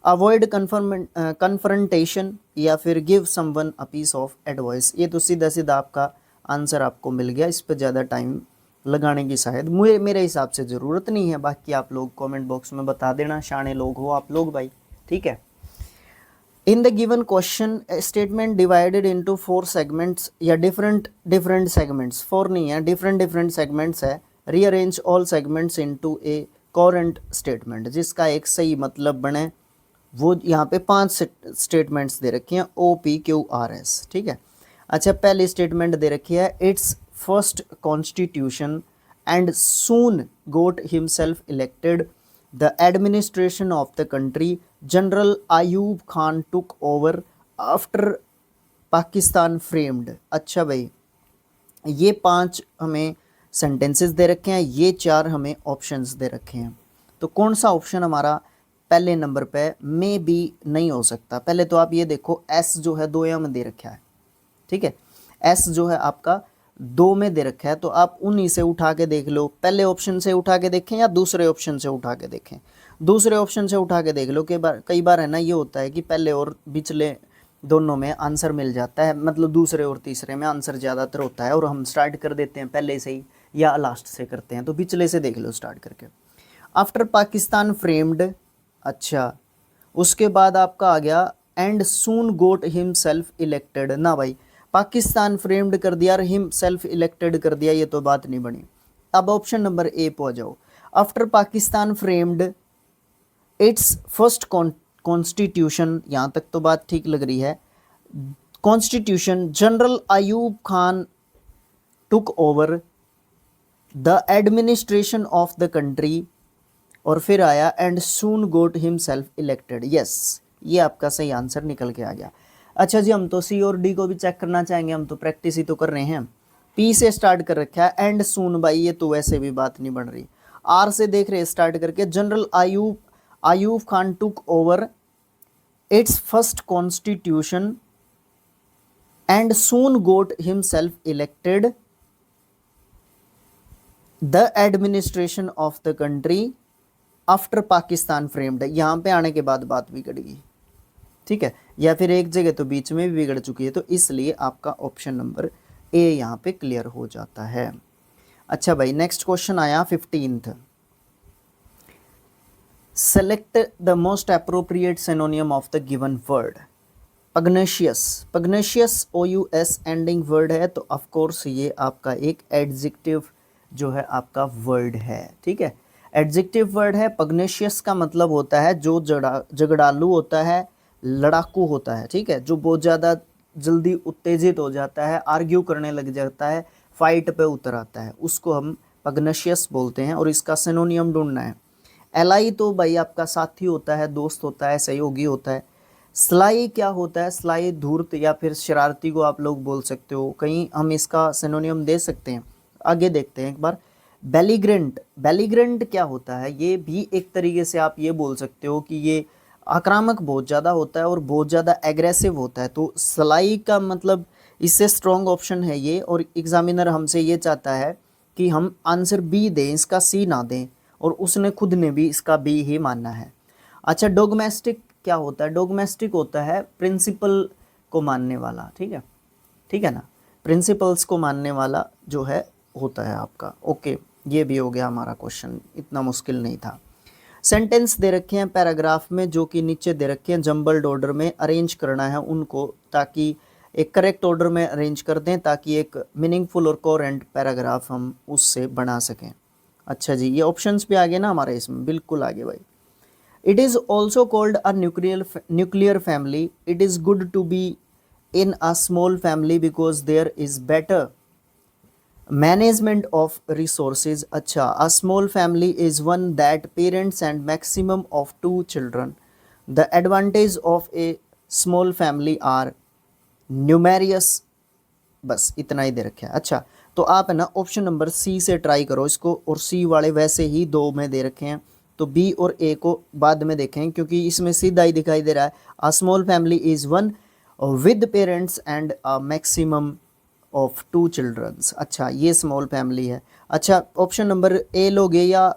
अवॉइड कन्फ्रंटेशन या फिर give someone a piece of advice. ये तो सीधा सीधा आपका आंसर आपको मिल गया, इस पर ज़्यादा टाइम लगाने की शायद मुझे मेरे हिसाब से ज़रूरत नहीं है। बाकी आप लोग कमेंट बॉक्स में बता देना, शाणे लोग हो आप लोग भाई, ठीक है। In the given question statement divided into 4 segments या डिफरेंट सेगमेंट्स, 4 नहीं है, डिफरेंट सेगमेंट्स है। रीअरेंज ऑल सेगमेंट्स इनटू ए कोरेंट स्टेटमेंट, जिसका एक सही मतलब बने। वो यहाँ पे 5 स्टेटमेंट्स दे रखी हैं, OPQRS, ठीक है। अच्छा, पहली स्टेटमेंट दे रखी है, its first constitution and soon got himself elected the administration of the country, general Ayub Khan took over after Pakistan framed. अच्छा भाई, ये 5 हमें सेंटेंसेस दे रखे हैं, ये 4 हमें ऑप्शंस दे रखे हैं। तो कौन सा ऑप्शन हमारा पहले नंबर पे मे बी नहीं हो सकता? पहले तो आप ये देखो, एस जो है 2 में दे रखा है, ठीक है। एस जो है आपका 2 में दे रखा है, तो आप उन्हीं से उठा के देख लो। पहले ऑप्शन से उठा के देखें या दूसरे ऑप्शन से उठा के देखें? दूसरे ऑप्शन से उठा के देख लो। कई बार है ना, ये होता है कि पहले और पिछले दोनों में आंसर मिल जाता है, मतलब दूसरे और तीसरे में आंसर ज़्यादातर होता है, और हम स्टार्ट कर देते हैं पहले से ही या लास्ट से करते हैं। तो पिछले से देख लो स्टार्ट करके, आफ्टर पाकिस्तान फ्रेम्ड। अच्छा, उसके बाद आपका आ गया and soon got himself elected. ना भाई, पाकिस्तान फ्रेम्ड कर दिया और हिम सेल्फ इलेक्टेड कर दिया, ये तो बात नहीं बनी। अब ऑप्शन नंबर ए पे आ जाओ, after Pakistan framed its first constitution, यहाँ तक तो बात ठीक लग रही है। Constitution, general Ayub Khan took over the administration of the country, और फिर आया and soon got himself elected. Yes, ये आपका सही आंसर निकल के आ गया। अच्छा जी, हम तो सी और डी को भी चेक करना चाहेंगे, हम तो प्रैक्टिस ही तो कर रहे हैं। पी से स्टार्ट कर रखा है एंड सून, भाई ये तो वैसे भी बात नहीं बन रही। आर से देख रहे स्टार्ट करके, general Ayub Khan took over its first constitution and soon got himself elected the administration of the country after Pakistan framed. यहाँ पे आने के बाद बात बिगड़ गई, ठीक है, या फिर एक जगह तो बीच में भी बिगड़ चुकी है, तो इसलिए आपका ऑप्शन नंबर ए यहाँ पे क्लियर हो जाता है। अच्छा भाई, नेक्स्ट क्वेश्चन आया 15th, select the most appropriate सिनोनियम of the given word. पग्नेशियस OUS ending word है, तो ऑफ कोर्स ये आपका एक एडजेक्टिव जो है आपका वर्ड है, ठीक है। एडजेक्टिव वर्ड है। पग्नेशियस का मतलब होता है जो झगड़ालू होता है, लड़ाकू होता है, ठीक है, जो बहुत ज़्यादा जल्दी उत्तेजित हो जाता है, आर्ग्यू करने लग जाता है, फाइट पे उतर आता है, उसको हम पग्नेशियस बोलते हैं। और इसका सिनोनियम ढूंढना है। एलाई तो भाई आपका साथी होता है, दोस्त होता है, सहयोगी होता है। स्लाई क्या होता है? स्लाई धूर्त या फिर शरारती को आप लोग बोल सकते हो, कहीं हम इसका सिनोनियम दे सकते हैं। आगे देखते हैं एक बार। बेलीग्रेंट क्या होता है? ये भी एक तरीके से आप ये बोल सकते हो कि ये आक्रामक बहुत ज़्यादा होता है और बहुत ज़्यादा एग्रेसिव होता है। तो स्लाई का मतलब इससे स्ट्रॉन्ग ऑप्शन है ये, और एग्जामिनर हमसे ये चाहता है कि हम आंसर बी दें, इसका सी ना दें, और उसने खुद ने भी इसका बी ही मानना है। अच्छा, डोगमेस्टिक क्या होता है? डोगमेस्टिक होता है प्रिंसिपल को मानने वाला, ठीक है ना, प्रिंसिपल्स को मानने वाला जो है होता है आपका। ओके, ये भी हो गया हमारा क्वेश्चन, इतना मुश्किल नहीं था। सेंटेंस दे रखे हैं पैराग्राफ में, जो कि नीचे दे रखे हैं, जंबल्ड ऑर्डर में अरेंज करना है उनको, ताकि एक करेक्ट ऑर्डर में अरेंज कर दें, ताकि एक मीनिंगफुल और कोहेरेंट पैराग्राफ हम उससे बना सकें। अच्छा जी, ये ऑप्शंस भी आगे ना हमारे इसमें, बिल्कुल आगे भाई। It is also called a nuclear family. It is good to be in a small family because there is better management of resources. अच्छा, a small family is one that parents and maximum of 2 children. The advantage of a small family are numerous बस इतना ही दे रखा है। अच्छा, तो आप है ना ऑप्शन नंबर सी से ट्राई करो इसको, और सी वाले वैसे ही दो में दे रखे हैं, तो बी और ए को बाद में देखें क्योंकि इसमें सीधा ही दिखाई दे रहा है, a small family is one with parents and a maximum of 2 childrens. अच्छा, ये स्मॉल फैमिली है। अच्छा, ऑप्शन नंबर ए लोगे या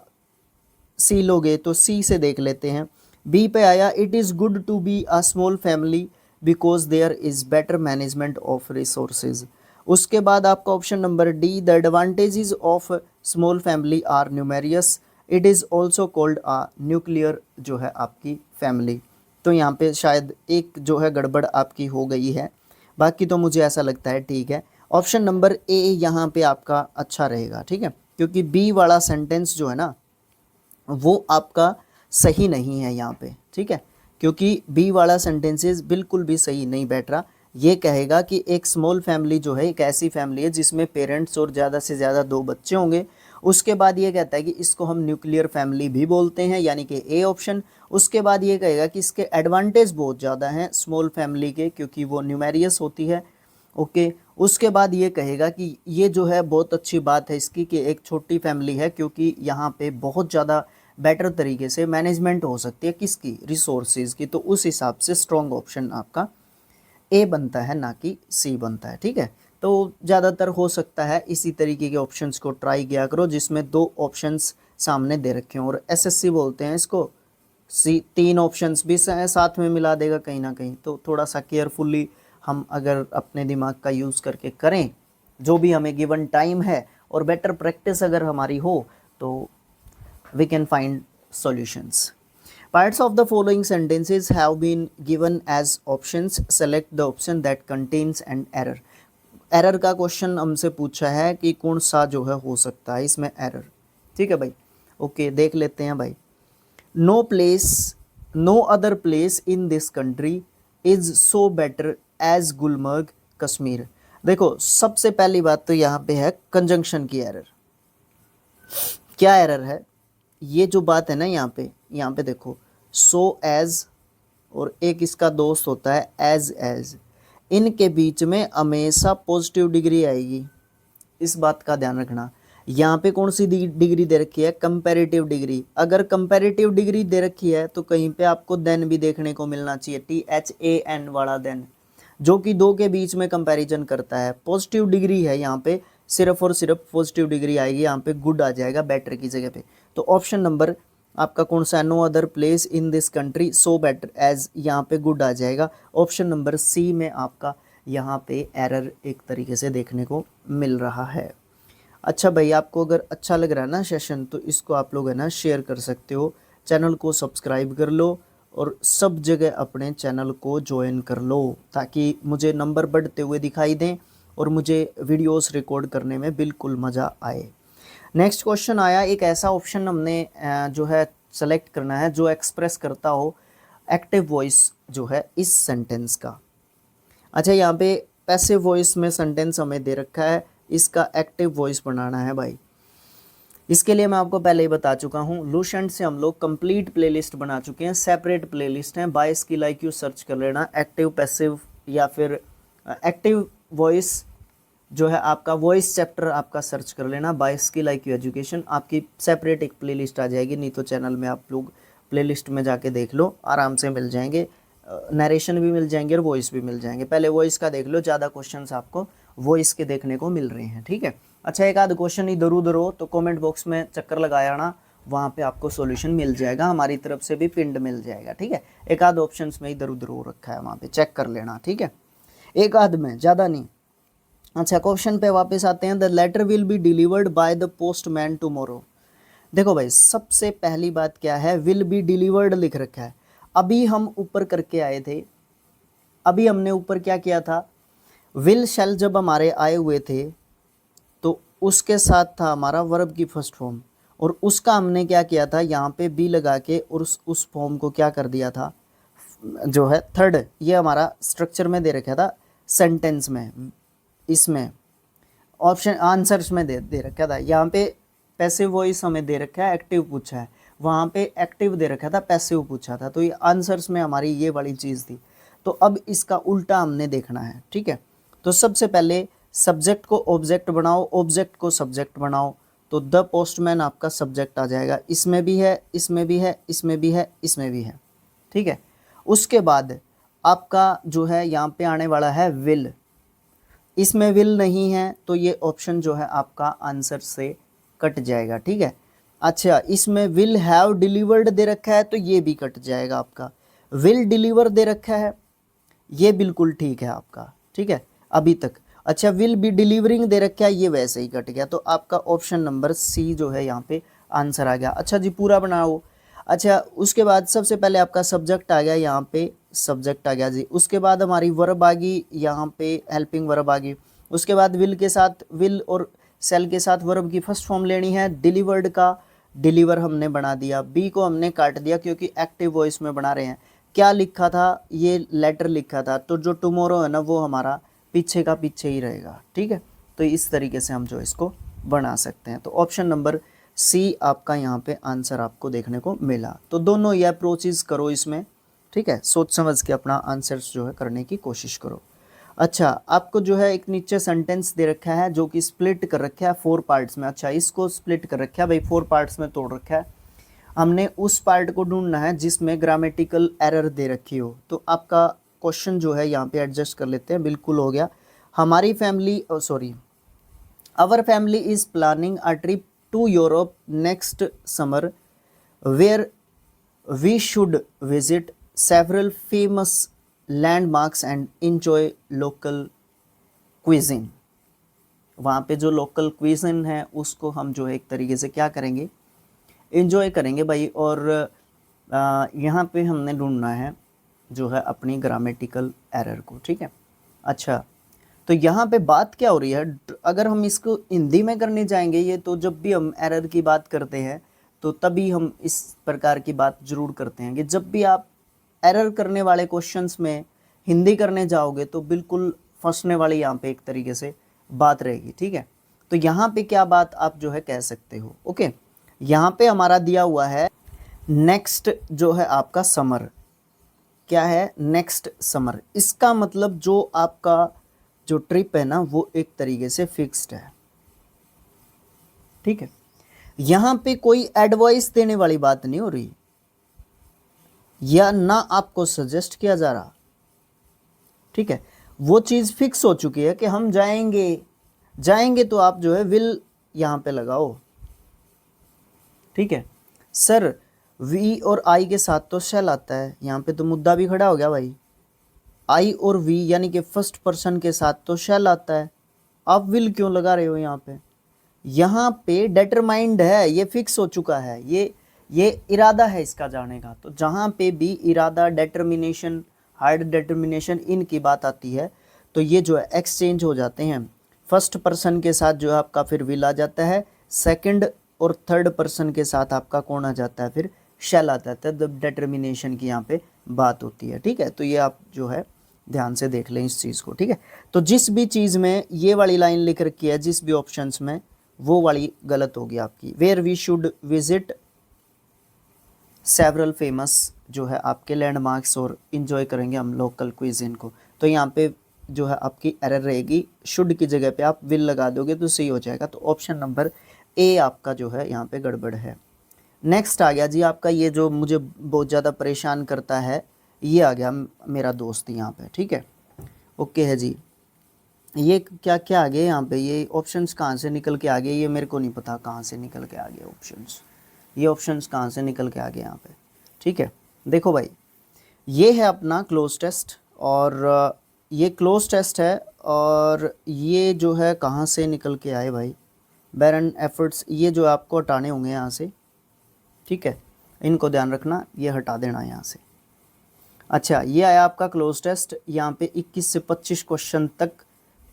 सी लोगे, तो सी से देख लेते हैं। बी पे आया, it is good to be a small family because there is better management of resources. उसके बाद आपका option number D, the advantages of small family are numerous, it is also called a nuclear जो है आपकी family. तो यहाँ पे शायद एक जो है गड़बड़ आपकी हो गई है, बाकी तो मुझे ऐसा लगता है ठीक है। ऑप्शन नंबर ए यहाँ पे आपका अच्छा रहेगा, ठीक है, क्योंकि बी वाला सेंटेंस जो है ना वो आपका सही नहीं है यहाँ पे, ठीक है, क्योंकि बी वाला सेंटेंसेस बिल्कुल भी सही नहीं बैठ रहा। ये कहेगा कि एक स्मॉल फैमिली जो है एक ऐसी फैमिली है जिसमें पेरेंट्स और ज़्यादा से ज़्यादा 2 बच्चे होंगे। उसके बाद ये कहता है कि इसको हम न्यूक्लियर फैमिली भी बोलते हैं, यानी कि ए ऑप्शन। उसके बाद ये कहेगा कि इसके एडवांटेज बहुत ज़्यादा हैं स्मॉल फैमिली के, क्योंकि वो न्यूमेरियस होती है। ओके, उसके बाद ये कहेगा कि ये जो है बहुत अच्छी बात है इसकी कि एक छोटी फैमिली है, क्योंकि यहाँ पे बहुत ज़्यादा बेटर तरीके से मैनेजमेंट हो सकती है किसकी, रिसोर्सेज की। तो उस हिसाब से स्ट्रॉन्ग ऑप्शन आपका ए बनता है, ना कि सी बनता है, ठीक है। तो ज़्यादातर हो सकता है इसी तरीके के ऑप्शंस को ट्राई किया करो जिसमें 2 ऑप्शंस सामने दे रखे हों, और एसएससी बोलते हैं इसको। सी 3 ऑप्शंस भी साथ में मिला देगा कहीं ना कहीं, तो थोड़ा सा केयरफुली हम अगर अपने दिमाग का यूज़ करके करें जो भी हमें गिवन टाइम है, और बेटर प्रैक्टिस अगर हमारी हो, तो we can find solutions. Parts of the following sentences have been given as options. Select the option that contains an error. Error का क्वेश्चन हमसे पूछा है कि कौन सा जो है हो सकता है इसमें एरर, ठीक है भाई। ओके, देख लेते हैं भाई। No place, no other place in this country is so better as Gulmarg Kashmir. देखो, सबसे पहली बात तो यहाँ पे है कंजंक्शन की एरर। क्या एरर है? ये जो बात है ना यहाँ पे देखो, सो एज और एक इसका दोस्त होता है एज, इनके बीच में हमेशा पॉजिटिव डिग्री आएगी, इस बात का ध्यान रखना। यहाँ पे कौन सी डिग्री दे रखी है? Comparative degree. अगर कंपैरेटिव डिग्री दे रखी है तो कहीं पे आपको देन भी देखने को मिलना चाहिए, THAN वाला देन, जो कि 2 के बीच में कंपैरिजन करता है। पॉजिटिव डिग्री है यहाँ पे, सिर्फ और सिर्फ पॉजिटिव डिग्री आएगी, यहाँ पे गुड आ जाएगा बेटर की जगह पे। तो ऑप्शन नंबर आपका कौन सा है? No other place in this country so better as, यहाँ पे गुड आ जाएगा। ऑप्शन नंबर सी में आपका यहाँ पे एरर एक तरीके से देखने को मिल रहा है। अच्छा भाई, आपको अगर अच्छा लग रहा है ना सेशन, तो इसको आप लोग है ना शेयर कर सकते हो, चैनल को सब्सक्राइब कर लो और सब जगह अपने चैनल को ज्वाइन कर लो, ताकि मुझे नंबर बढ़ते हुए दिखाई दें और मुझे वीडियोस रिकॉर्ड करने में बिल्कुल मज़ा आए। नेक्स्ट क्वेश्चन आया, एक ऐसा ऑप्शन हमने जो है सेलेक्ट करना है जो एक्सप्रेस करता हो एक्टिव वॉइस जो है इस सेंटेंस का। अच्छा, यहाँ पे पैसिव वॉइस में सेंटेंस हमें दे रखा है, इसका एक्टिव वॉइस बनाना है भाई। इसके लिए मैं आपको पहले ही बता चुका हूँ, लूसेंट से हम लोग कंप्लीट प्लेलिस्ट बना चुके हैं, सेपरेट प्लेलिस्ट हैं। बाय स्किल IQ सर्च कर लेना, एक्टिव पैसिव या फिर एक्टिव वॉइस जो है आपका वॉइस चैप्टर आपका सर्च कर लेना, बाय स्किल IQ एजुकेशन, आपकी सेपरेट एक प्लेलिस्ट आ जाएगी। नहीं तो चैनल में आप लोग प्लेलिस्ट में जाके देख लो, आराम से मिल जाएंगे, नरेशन भी मिल जाएंगे और वॉइस भी मिल जाएंगे। पहले वॉइस का देख लो, ज़्यादा क्वेश्चंस आपको वॉइस के देखने को मिल रहे हैं, ठीक है। अच्छा, एक आध क्वेश्चन इधर उधर हो तो कमेंट बॉक्स में चक्कर लगाया ना, वहाँ पे आपको सॉल्यूशन मिल जाएगा, हमारी तरफ से भी पिंड मिल जाएगा, ठीक है। एक आध ऑप्शंस में इधर उधर हो रखा है, वहाँ पे चेक कर लेना, ठीक है, एक आध में, ज़्यादा नहीं। अच्छा, क्वेश्चन पे वापस आते हैं। The letter will be delivered by the postman tomorrow. देखो भाई, सबसे पहली बात क्या है, विल बी डिलीवर्ड लिख रखा है। अभी हम ऊपर करके आए थे, अभी हमने ऊपर क्या किया था, विल शैल जब हमारे आए हुए थे तो उसके साथ था हमारा वर्ब की फर्स्ट फॉर्म, और उसका हमने क्या किया था, यहाँ पे बी लगा के और उस फॉर्म को क्या कर दिया था, जो है थर्ड, ये हमारा स्ट्रक्चर में दे रखा था सेंटेंस में, इसमें ऑप्शन आंसर्स में दे रखा था। यहाँ पे पैसिव वॉइस हमें दे रखा है, एक्टिव पूछा है, वहाँ पे एक्टिव दे रखा था, पैसिव पूछा था। तो ये आंसर्स में हमारी ये वाली चीज़ थी। तो अब इसका उल्टा हमने देखना है, ठीक है। तो सबसे पहले सब्जेक्ट को ऑब्जेक्ट बनाओ, ऑब्जेक्ट को सब्जेक्ट बनाओ, तो द पोस्टमैन आपका सब्जेक्ट आ जाएगा। इसमें भी है, इसमें भी है, इसमें भी है, इसमें भी है, ठीक है। उसके बाद आपका जो है यहाँ पे आने वाला है विल, इसमें विल नहीं है तो ये ऑप्शन जो है आपका आंसर से कट जाएगा, ठीक है। अच्छा, इसमें विल हैव डिलीवर्ड दे रखा है तो ये भी कट जाएगा आपका। विल डिलीवर दे रखा है, ये बिल्कुल ठीक है आपका, ठीक है अभी तक। अच्छा, विल बी डिलीवरिंग दे रखा है, ये वैसे ही कट गया, तो आपका ऑप्शन नंबर सी जो है यहाँ पे आंसर आ गया। अच्छा जी, पूरा बनाओ। अच्छा, उसके बाद सबसे पहले आपका सब्जेक्ट आ गया, यहाँ पे सब्जेक्ट आ गया जी। उसके बाद हमारी वर्ब आ गई, यहाँ पे हेल्पिंग वर्ब आ गई। उसके बाद विल के साथ, विल और सेल के साथ वर्ब की फर्स्ट फॉर्म लेनी है। डिलीवर्ड का डिलीवर हमने बना दिया, बी को हमने काट दिया क्योंकि एक्टिव वॉइस में बना रहे हैं। क्या लिखा था, ये लेटर लिखा था, तो जो टुमारो है ना वो हमारा पीछे का पीछे ही रहेगा, ठीक है। तो इस तरीके से हम जो इसको बना सकते हैं। तो ऑप्शन नंबर सी आपका यहाँ पे आंसर आपको देखने को मिला। तो दोनों ये अप्रोचेज करो इसमें, ठीक है, सोच समझ के अपना आंसर्स जो है करने की कोशिश करो। अच्छा, आपको जो है एक नीचे सेंटेंस दे रखा है जो कि स्प्लिट कर रखा है 4 पार्ट्स में। अच्छा, इसको स्प्लिट कर रखा है भाई, 4 पार्ट्स में तोड़ रखा है। हमने उस पार्ट को ढूंढना है जिसमें ग्रामेटिकल एरर दे रखी हो। तो आपका क्वेश्चन जो है यहाँ पे एडजस्ट कर लेते हैं, बिल्कुल हो गया। हमारी family, sorry, our family is planning a trip to Europe next summer where we should visit several famous landmarks and enjoy local cuisine. वहाँ पे जो लोकल क्विजिन है उसको हम जो है एक तरीके से क्या करेंगे, एंजॉय करेंगे भाई। और यहाँ पे हमने ढूंढना है जो है अपनी ग्रामेटिकल एरर को, ठीक है। अच्छा, तो यहाँ पे बात क्या हो रही है, अगर हम इसको हिंदी में करने जाएंगे ये, तो जब भी हम एरर की बात करते हैं तो तभी हम इस प्रकार की बात जरूर करते हैं कि जब भी आप एरर करने वाले क्वेश्चंस में हिंदी करने जाओगे तो बिल्कुल फंसने वाली यहाँ पे एक तरीके से बात रहेगी, ठीक है। तो यहाँ पे क्या बात आप जो है कह सकते हो, ओके। यहाँ पे हमारा दिया हुआ है नेक्स्ट जो है आपका समर, क्या है, नेक्स्ट समर। इसका मतलब जो आपका जो ट्रिप है ना वो एक तरीके से फिक्स्ड है, ठीक है। यहाँ पे कोई एडवाइस देने वाली बात नहीं हो रही या ना आपको सजेस्ट किया जा रहा, ठीक है। वो चीज़ फिक्स हो चुकी है कि हम जाएंगे, जाएंगे तो आप जो है विल यहाँ पे लगाओ, ठीक है। सर, वी और आई के साथ तो शैल आता है, यहाँ पे तो मुद्दा भी खड़ा हो गया भाई। आई और वी यानी कि फर्स्ट पर्सन के साथ तो शैल आता है, आप विल क्यों लगा रहे हो यहाँ पे? यहाँ पे डिटरमाइंड है, ये फिक्स हो चुका है, ये इरादा है इसका जाने का। तो जहाँ पे भी इरादा, डिटर्मिनेशन, हार्ड डिटर्मिनेशन, इनकी बात आती है तो ये जो है एक्सचेंज हो जाते हैं। फर्स्ट पर्सन के साथ जो है आपका फिर विल आ जाता है, सेकंड और थर्ड पर्सन के साथ आपका कौन आ जाता है, फिर शैल आ जाता है। जब डिटर्मिनेशन की यहाँ पे बात होती है, ठीक है। तो ये आप जो है ध्यान से देख लें इस चीज़ को, ठीक है। तो जिस भी चीज़ में ये वाली लाइन लिख रखी है, जिस भी ऑप्शंस में, वो वाली गलत होगी आपकी। Where we should visit several famous जो है आपके लैंडमार्क्स और इन्जॉय करेंगे हम लोकल क्विजिन को। तो यहाँ पे जो है आपकी एरर रहेगी, शुड की जगह पे आप विल लगा दोगे तो सही हो जाएगा। तो ऑप्शन नंबर ए आपका जो है यहाँ पे गड़बड़ है। नेक्स्ट आ गया जी आपका, ये जो मुझे बहुत ज़्यादा परेशान करता है, ये आ गया मेरा दोस्त यहाँ पे, ठीक है। ओके है जी, ये क्या क्या आ गया यहाँ पे, ये ऑप्शंस कहाँ से निकल के आ गए, ये मेरे को नहीं पता कहाँ से निकल के आ गए ऑप्शंस। ये ऑप्शंस कहाँ से निकल के आ गए यहाँ पे, ठीक है। देखो भाई, ये है अपना क्लोज टेस्ट, और ये क्लोज टेस्ट है, और ये जो है कहाँ से निकल के आए भाई, बैरन एफर्ट्स, ये जो आपको हटाने होंगे यहाँ से, ठीक है। इनको ध्यान रखना, ये हटा देना यहाँ से। अच्छा, ये आया आपका क्लोज टेस्ट, यहाँ पे 21 से 25 क्वेश्चन तक,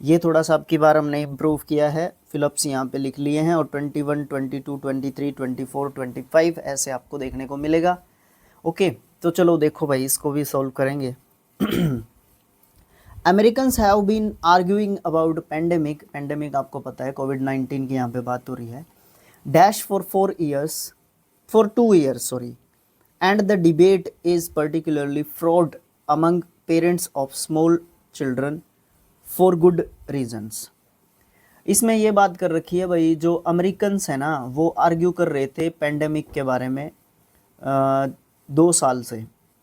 ये थोड़ा सा आपकी बार हमने इम्प्रूव किया है, फिलअप्स यहाँ पे लिख लिए हैं, और 21, 22, 23, 24, 25 ऐसे आपको देखने को मिलेगा। ओके, तो चलो देखो भाई, इसको भी सॉल्व करेंगे। Americans have been arguing about pandemic, pandemic आपको पता है कोविड-19 की यहाँ पे बात हो रही है, dash for 2 years, sorry, and the debate is particularly fraught among parents of small children for good reasons. इसमें ये बात कर रखी है भाई, जो अमेरिकन्स है ना वो आर्ग्यू कर रहे थे पेंडेमिक के बारे में 2 साल से,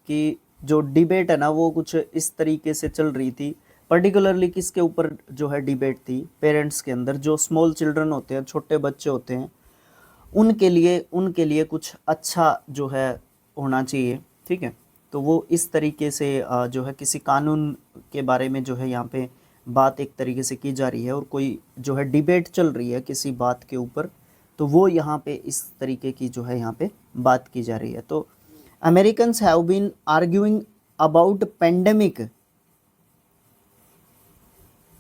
कि जो डिबेट है ना वो कुछ इस तरीके से चल रही थी। पर्टिकुलरली किसके ऊपर जो है डिबेट थी, पेरेंट्स के अंदर, जो स्मॉल चिल्ड्रन होते हैं, छोटे बच्चे होते हैं, उनके लिए कुछ अच्छा जो है होना चाहिए, ठीक है। तो वो इस तरीके से जो है किसी कानून के बारे में जो है यहाँ पे बात एक तरीके से की जा रही है, और कोई जो है डिबेट चल रही है किसी बात के ऊपर, तो वो यहाँ पे इस तरीके की जो है यहाँ पे बात की जा रही है। तो Americans have been arguing about pandemic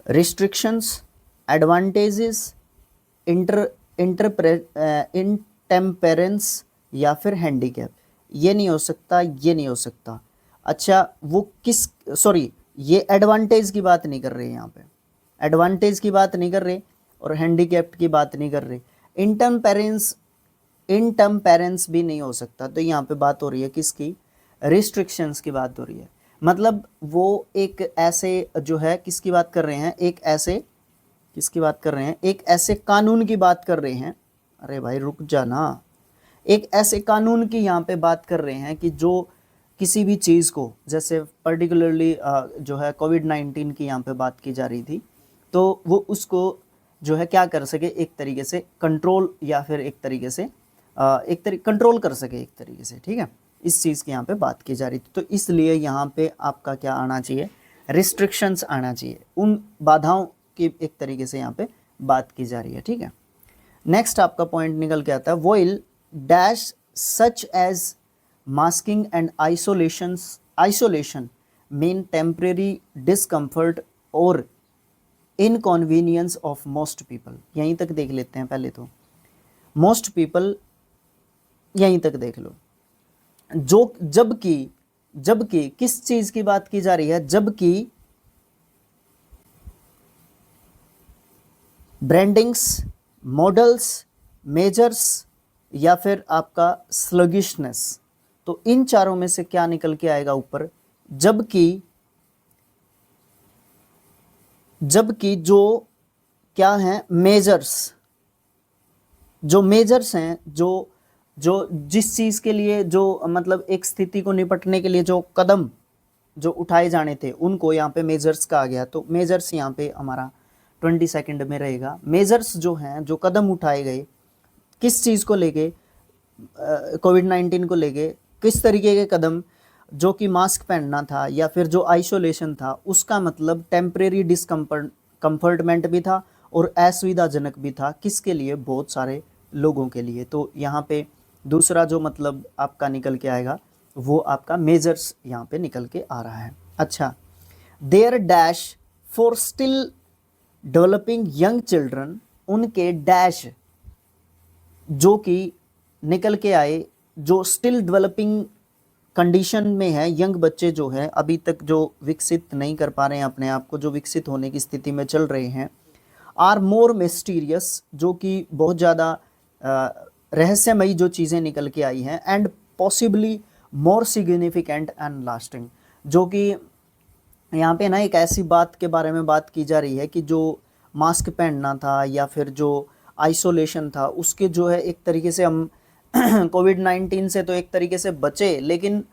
restrictions, advantages, intemperance या फिर हैंडीकैप। ये नहीं हो सकता, ये नहीं हो सकता। अच्छा, वो किस, सॉरी, ये एडवांटेज की बात नहीं कर रहे यहाँ पे, एडवांटेज की बात नहीं कर रहे और हैंडीकैप की बात नहीं कर रहे। इंटेम्पेरेंस भी नहीं हो सकता। तो यहाँ पे बात हो रही है किसकी, रिस्ट्रिक्शंस की बात हो रही है। मतलब वो एक ऐसे जो है किसकी बात कर रहे हैं, एक ऐसे किसकी बात कर रहे हैं, एक ऐसे कानून की बात कर रहे हैं। अरे भाई रुक जा ना, एक ऐसे कानून की यहाँ पे बात कर रहे हैं कि जो किसी भी चीज़ को, जैसे पर्टिकुलरली जो है कोविड-19 की यहाँ पे बात की जा रही थी, तो वो उसको जो है क्या कर सके, एक तरीके से कंट्रोल, या फिर एक तरीके से कंट्रोल कर सके एक तरीके से, ठीक है। इस चीज़ की यहाँ पे बात की जा रही थी। तो इसलिए यहाँ पे आपका क्या आना चाहिए, रिस्ट्रिक्शंस आना चाहिए, उन बाधाओं की एक तरीके से यहाँ पे बात की जा रही है, ठीक है। नेक्स्ट आपका पॉइंट निकल के आता है, while dash such as masking and isolation mean temporary discomfort और इनकॉन्वीनियंस ऑफ मोस्ट पीपल। यहीं तक देख लेते हैं पहले तो, मोस्ट पीपल यहीं तक देख लो। जो जबकि किस चीज की बात की जा रही है, जबकि ब्रांडिंग्स, मॉडल्स, मेजर्स या फिर आपका स्लगिशनेस। तो इन चारों में से क्या निकल के आएगा ऊपर, जबकि जो क्या है, मेजर्स, जो मेजर्स हैं, जो जिस चीज़ के लिए, जो मतलब एक स्थिति को निपटने के लिए जो कदम जो उठाए जाने थे, उनको यहाँ पे मेजर्स कहा गया। तो मेजर्स यहाँ पे हमारा 20 सेकंड में रहेगा। मेजर्स जो हैं, जो कदम उठाए गए किस चीज़ को लेके, कोविड-19 को लेके, किस तरीके के कदम, जो कि मास्क पहनना था या फिर जो आइसोलेशन था, उसका मतलब टेम्परेरी कंफर्टमेंट भी था और असुविधाजनक भी था। किसके लिए, बहुत सारे लोगों के लिए। तो यहाँ पे दूसरा जो मतलब आपका निकल के आएगा वो आपका मेजर्स यहाँ पे निकल के आ रहा है। अच्छा, there dash for still developing young children, उनके डैश जो कि निकल के आए, जो स्टिल डेवलपिंग कंडीशन में है, यंग बच्चे जो है अभी तक जो विकसित नहीं कर पा रहे हैं अपने आप को, जो विकसित होने की स्थिति में चल रहे हैं, आर मोर मिस्टीरियस, जो कि बहुत ज़्यादा रहस्यमयी जो चीज़ें निकल के आई हैं, and possibly more significant and lasting. जो कि यहाँ पे ना एक ऐसी बात के बारे में बात की जा रही है कि जो मास्क पहनना था या फिर जो आइसोलेशन था, उसके जो है एक तरीके से हम कोविड-19 से तो एक तरीके से बचे, लेकिन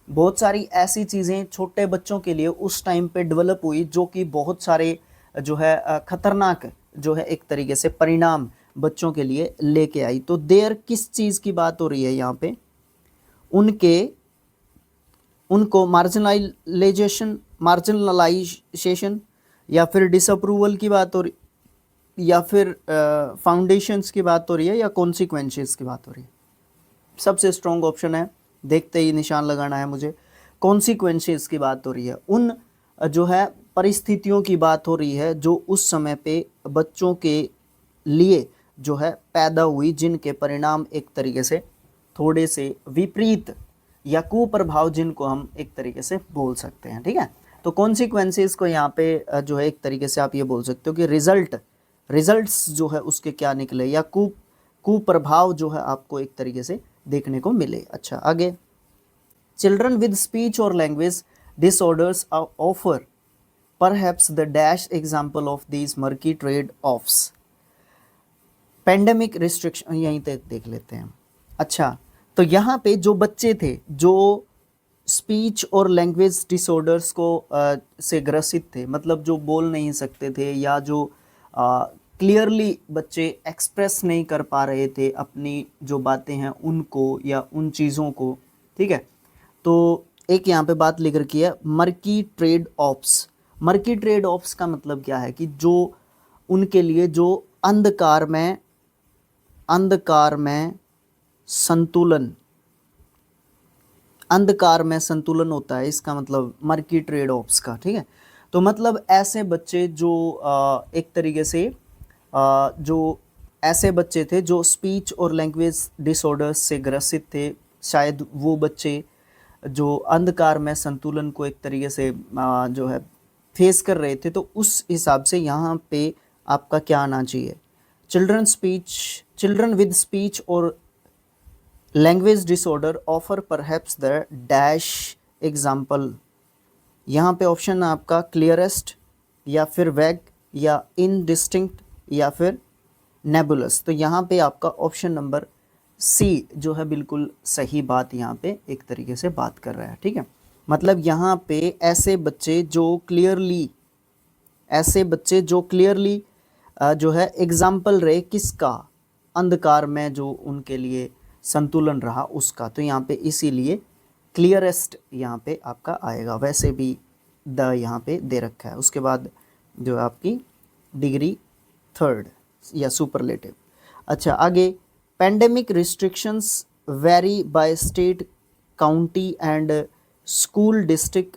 बहुत सारी ऐसी चीज़ें छोटे बच्चों के लिए उस टाइम पे डेवलप हुई जो कि बहुत सारे जो है खतरनाक जो है एक तरीके से परिणाम बच्चों के लिए लेके आई। तो देयर किस चीज़ की बात हो रही है यहाँ पे, उनको मार्जिनलाइजेशन या फिर डिसअप्रूवल की बात हो रही, या फिर फाउंडेशंस की बात हो रही है, या कॉन्सिक्वेंसेस की बात हो रही है। सबसे स्ट्रॉन्ग ऑप्शन है, देखते ही निशान लगाना है मुझे, कॉन्सिक्वेंसेस की बात हो रही है। उन जो है परिस्थितियों की बात हो रही है जो उस समय पे बच्चों के लिए जो है पैदा हुई, जिनके परिणाम एक तरीके से थोड़े से विपरीत या कुप्रभाव, जिनको हम एक तरीके से बोल सकते हैं, ठीक है। तो कॉन्सिक्वेंसेस को यहाँ पे जो है एक तरीके से आप ये बोल सकते हो कि रिजल्ट्स जो है उसके क्या निकले, या कुप्रभाव जो है आपको एक तरीके से देखने को मिले। अच्छा, आगे, चिल्ड्रन विद स्पीच और language disorders offer perhaps the dash example of these murky trade-offs। Pandemic restriction यहीं तक देख लेते हैं। अच्छा, तो यहाँ पे जो बच्चे थे जो स्पीच और लैंग्वेज डिसऑर्डर्स को से ग्रसित थे, मतलब जो बोल नहीं सकते थे या जो क्लियरली बच्चे एक्सप्रेस नहीं कर पा रहे थे अपनी जो बातें हैं उनको या उन चीज़ों को, ठीक है। तो एक यहाँ पे बात लिख रखी है murky trade ops. Murky trade ops का मतलब क्या है कि जो उनके लिए जो अंधकार में संतुलन, अंधकार में संतुलन होता है, इसका मतलब मर्की ट्रेड ऑप्स का, ठीक है। तो मतलब ऐसे बच्चे जो एक तरीके से जो ऐसे बच्चे थे जो स्पीच और लैंग्वेज डिसऑर्डर्स से ग्रसित थे, शायद वो बच्चे जो अंधकार में संतुलन को एक तरीके से जो है फेस कर रहे थे, तो उस हिसाब से यहाँ पे आपका क्या आना चाहिए, चिल्ड्रन विद स्पीच और language disorder offer perhaps the dash example. यहाँ पे ऑप्शन है आपका क्लियरेस्ट या फिर वैग या इनडिस्टिंक्ट या फिर नेबुलस। तो यहाँ पे आपका ऑप्शन नंबर सी जो है बिल्कुल सही बात यहाँ पे एक तरीके से बात कर रहा है, ठीक है। मतलब यहाँ पे ऐसे बच्चे जो क्लियरली जो है एग्जाम्पल रहे किसका, अंधकार में जो उनके लिए संतुलन रहा उसका। तो यहाँ पे इसीलिए क्लियरेस्ट यहाँ पे आपका आएगा, वैसे भी द यहाँ पे दे रखा है। उसके बाद जो है आपकी डिग्री थर्ड या सुपरलेटिव। अच्छा, आगे pandemic restrictions vary by state, county and school district,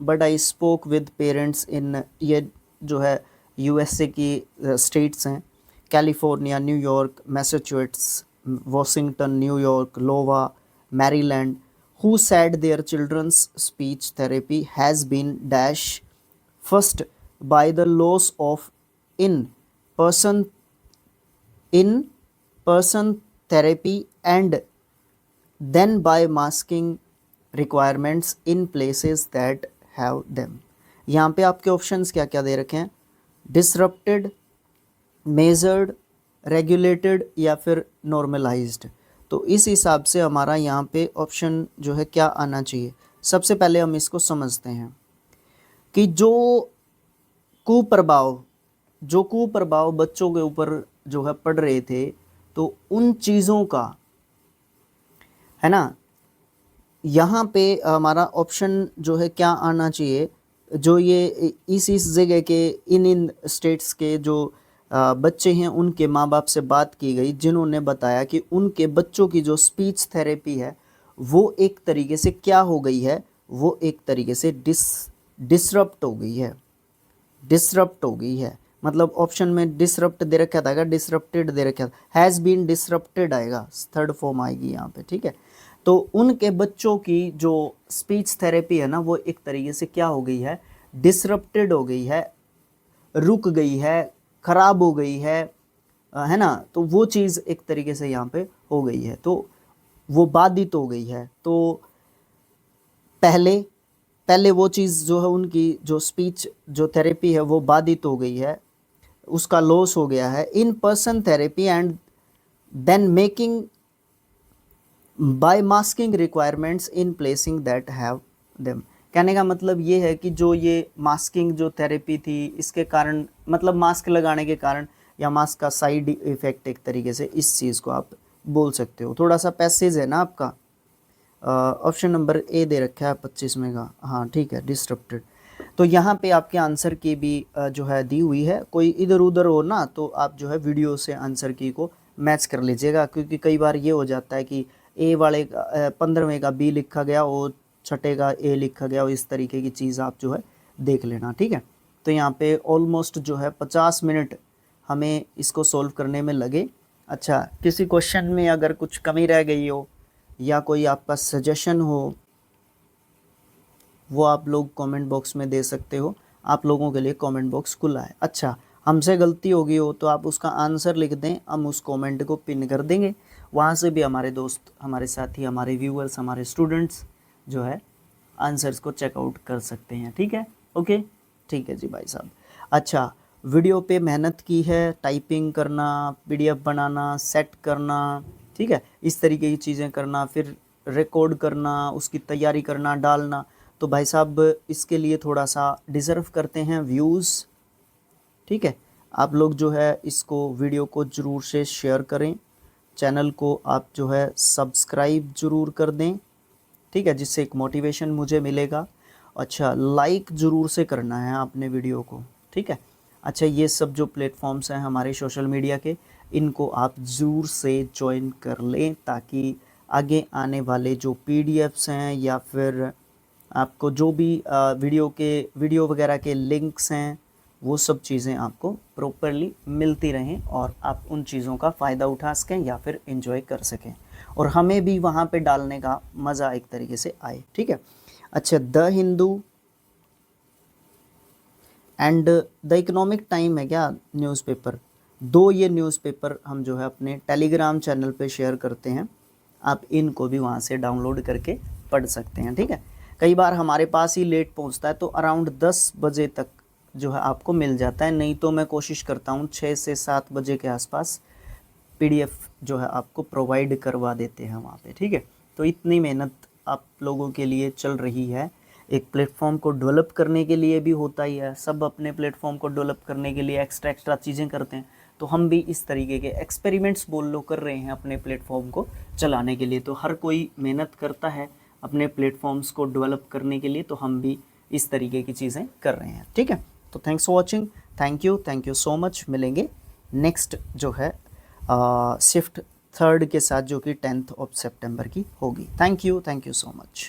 but I spoke with parents in, ये जो है यूएसए की स्टेट्स हैं, California, New York, Massachusetts, Washington, New York, Iowa, Maryland, who said their children's speech therapy has been dash first by the loss of in person therapy and then by masking requirements in places that have them। यहाँ पे आपके options क्या क्या दे रखे हैं, disrupted, measured, regulated या फिर normalised. तो इस हिसाब से हमारा यहाँ पे ऑप्शन जो है क्या आना चाहिए। सबसे पहले हम इसको समझते हैं कि जो कुप्रभाव बच्चों के ऊपर जो है पड़ रहे थे, तो उन चीज़ों का है ना, यहाँ पे हमारा ऑप्शन जो है क्या आना चाहिए, जो ये इस जगह के इन स्टेट्स के जो बच्चे हैं उनके माँ बाप से बात की गई, जिन्होंने बताया कि उनके बच्चों की जो स्पीच थेरेपी है वो एक तरीके से क्या हो गई है, वो एक तरीके से डिसरप्ट हो गई है। मतलब ऑप्शन में डिसरप्ट दे रखा था, डिसरप्टेड दे रखा था, हैज़ बीन डिसरप्टेड आएगा, थर्ड फॉर्म आएगी यहाँ पे, ठीक है। तो उनके बच्चों की जो स्पीच थेरेपी है ना वो एक तरीके से क्या हो गई है, डिसरप्टेड हो गई है, रुक गई है, खराब हो गई है ना। तो वो चीज़ एक तरीके से यहाँ पे हो गई है, तो वो बाधित हो गई है। तो पहले वो चीज़ जो है उनकी जो स्पीच जो थेरेपी है वो बाधित हो गई है, उसका लॉस हो गया है। In person therapy and then making by masking requirements in placing that have them. कहने का मतलब ये है कि जो ये मास्किंग जो थेरेपी थी, इसके कारण मतलब मास्क लगाने के कारण या मास्क का साइड इफ़ेक्ट एक तरीके से इस चीज़ को आप बोल सकते हो। थोड़ा सा पैसेज है ना आपका, ऑप्शन नंबर ए दे रखा है 25 में का, हाँ ठीक है, डिसरप्टेड। तो यहाँ पे आपके आंसर की भी जो है दी हुई है, कोई इधर उधर हो ना तो आप जो है वीडियो से आंसर की को मैच कर लीजिएगा, क्योंकि कई बार ये हो जाता है कि ए वाले 15वें का बी लिखा गया और छठे का ए लिखा गया, और इस तरीके की चीज़ आप जो है देख लेना, ठीक है। तो यहाँ पे ऑलमोस्ट जो है 50 मिनट हमें इसको सॉल्व करने में लगे। अच्छा, किसी क्वेश्चन में अगर कुछ कमी रह गई हो या कोई आपका सजेशन हो, वो आप लोग कमेंट बॉक्स में दे सकते हो, आप लोगों के लिए कमेंट बॉक्स खुला है। अच्छा, हमसे गलती हो गई हो तो आप उसका आंसर लिख दें, हम उस कमेंट को पिन कर देंगे, वहाँ से भी हमारे दोस्त, हमारे साथी, हमारे व्यूअर्स, हमारे स्टूडेंट्स जो है आंसर्स को चेकआउट कर सकते हैं, ठीक है। ओके, ठीक है जी भाई साहब। अच्छा, वीडियो पे मेहनत की है, टाइपिंग करना, पीडीएफ बनाना, सेट करना, ठीक है, इस तरीके की चीज़ें करना, फिर रिकॉर्ड करना, उसकी तैयारी करना, डालना, तो भाई साहब इसके लिए थोड़ा सा डिज़र्व करते हैं व्यूज़, ठीक है। आप लोग जो है इसको वीडियो को ज़रूर से शेयर करें, चैनल को आप जो है सब्सक्राइब ज़रूर कर दें, ठीक है, जिससे एक मोटिवेशन मुझे मिलेगा। अच्छा, लाइक ज़रूर से करना है आपने वीडियो को, ठीक है। अच्छा, ये सब जो प्लेटफॉर्म्स हैं हमारे सोशल मीडिया के, इनको आप ज़रूर से ज्वाइन कर लें, ताकि आगे आने वाले जो पीडीएफ्स हैं या फिर आपको जो भी वीडियो वगैरह के लिंक्स हैं, वो सब चीज़ें आपको प्रॉपरली मिलती रहें और आप उन चीज़ों का फ़ायदा उठा सकें या फिर एंजॉय कर सकें, और हमें भी वहाँ पे डालने का मज़ा एक तरीके से आए, ठीक है। अच्छा, the Hindu and the economic time है क्या न्यूज़पेपर, दो ये न्यूज़पेपर हम जो है अपने टेलीग्राम चैनल पे शेयर करते हैं, आप इनको भी वहाँ से डाउनलोड करके पढ़ सकते हैं, ठीक है। कई बार हमारे पास ही लेट पहुँचता है, तो अराउंड 10 बजे तक जो है आपको मिल जाता है, नहीं तो मैं कोशिश करता हूँ 6 से 7 बजे के आसपास पीडीएफ जो है आपको प्रोवाइड करवा देते हैं वहाँ पे, ठीक है। तो इतनी मेहनत आप लोगों के लिए चल रही है, एक प्लेटफॉर्म को डेवलप करने के लिए भी होता ही है, सब अपने प्लेटफॉर्म को डेवलप करने के लिए एक्स्ट्रा चीज़ें करते हैं, तो हम भी इस तरीके के एक्सपेरिमेंट्स बोल लो कर रहे हैं अपने प्लेटफॉर्म को चलाने के लिए। तो हर कोई मेहनत करता है अपने प्लेटफॉर्म्स को डेवलप करने के लिए, तो हम भी इस तरीके की चीज़ें कर रहे हैं, ठीक है। तो thanks for watching, thank you so much. मिलेंगे नेक्स्ट जो है शिफ्ट 3 के साथ, जो कि 10th of September की होगी। Thank you so much.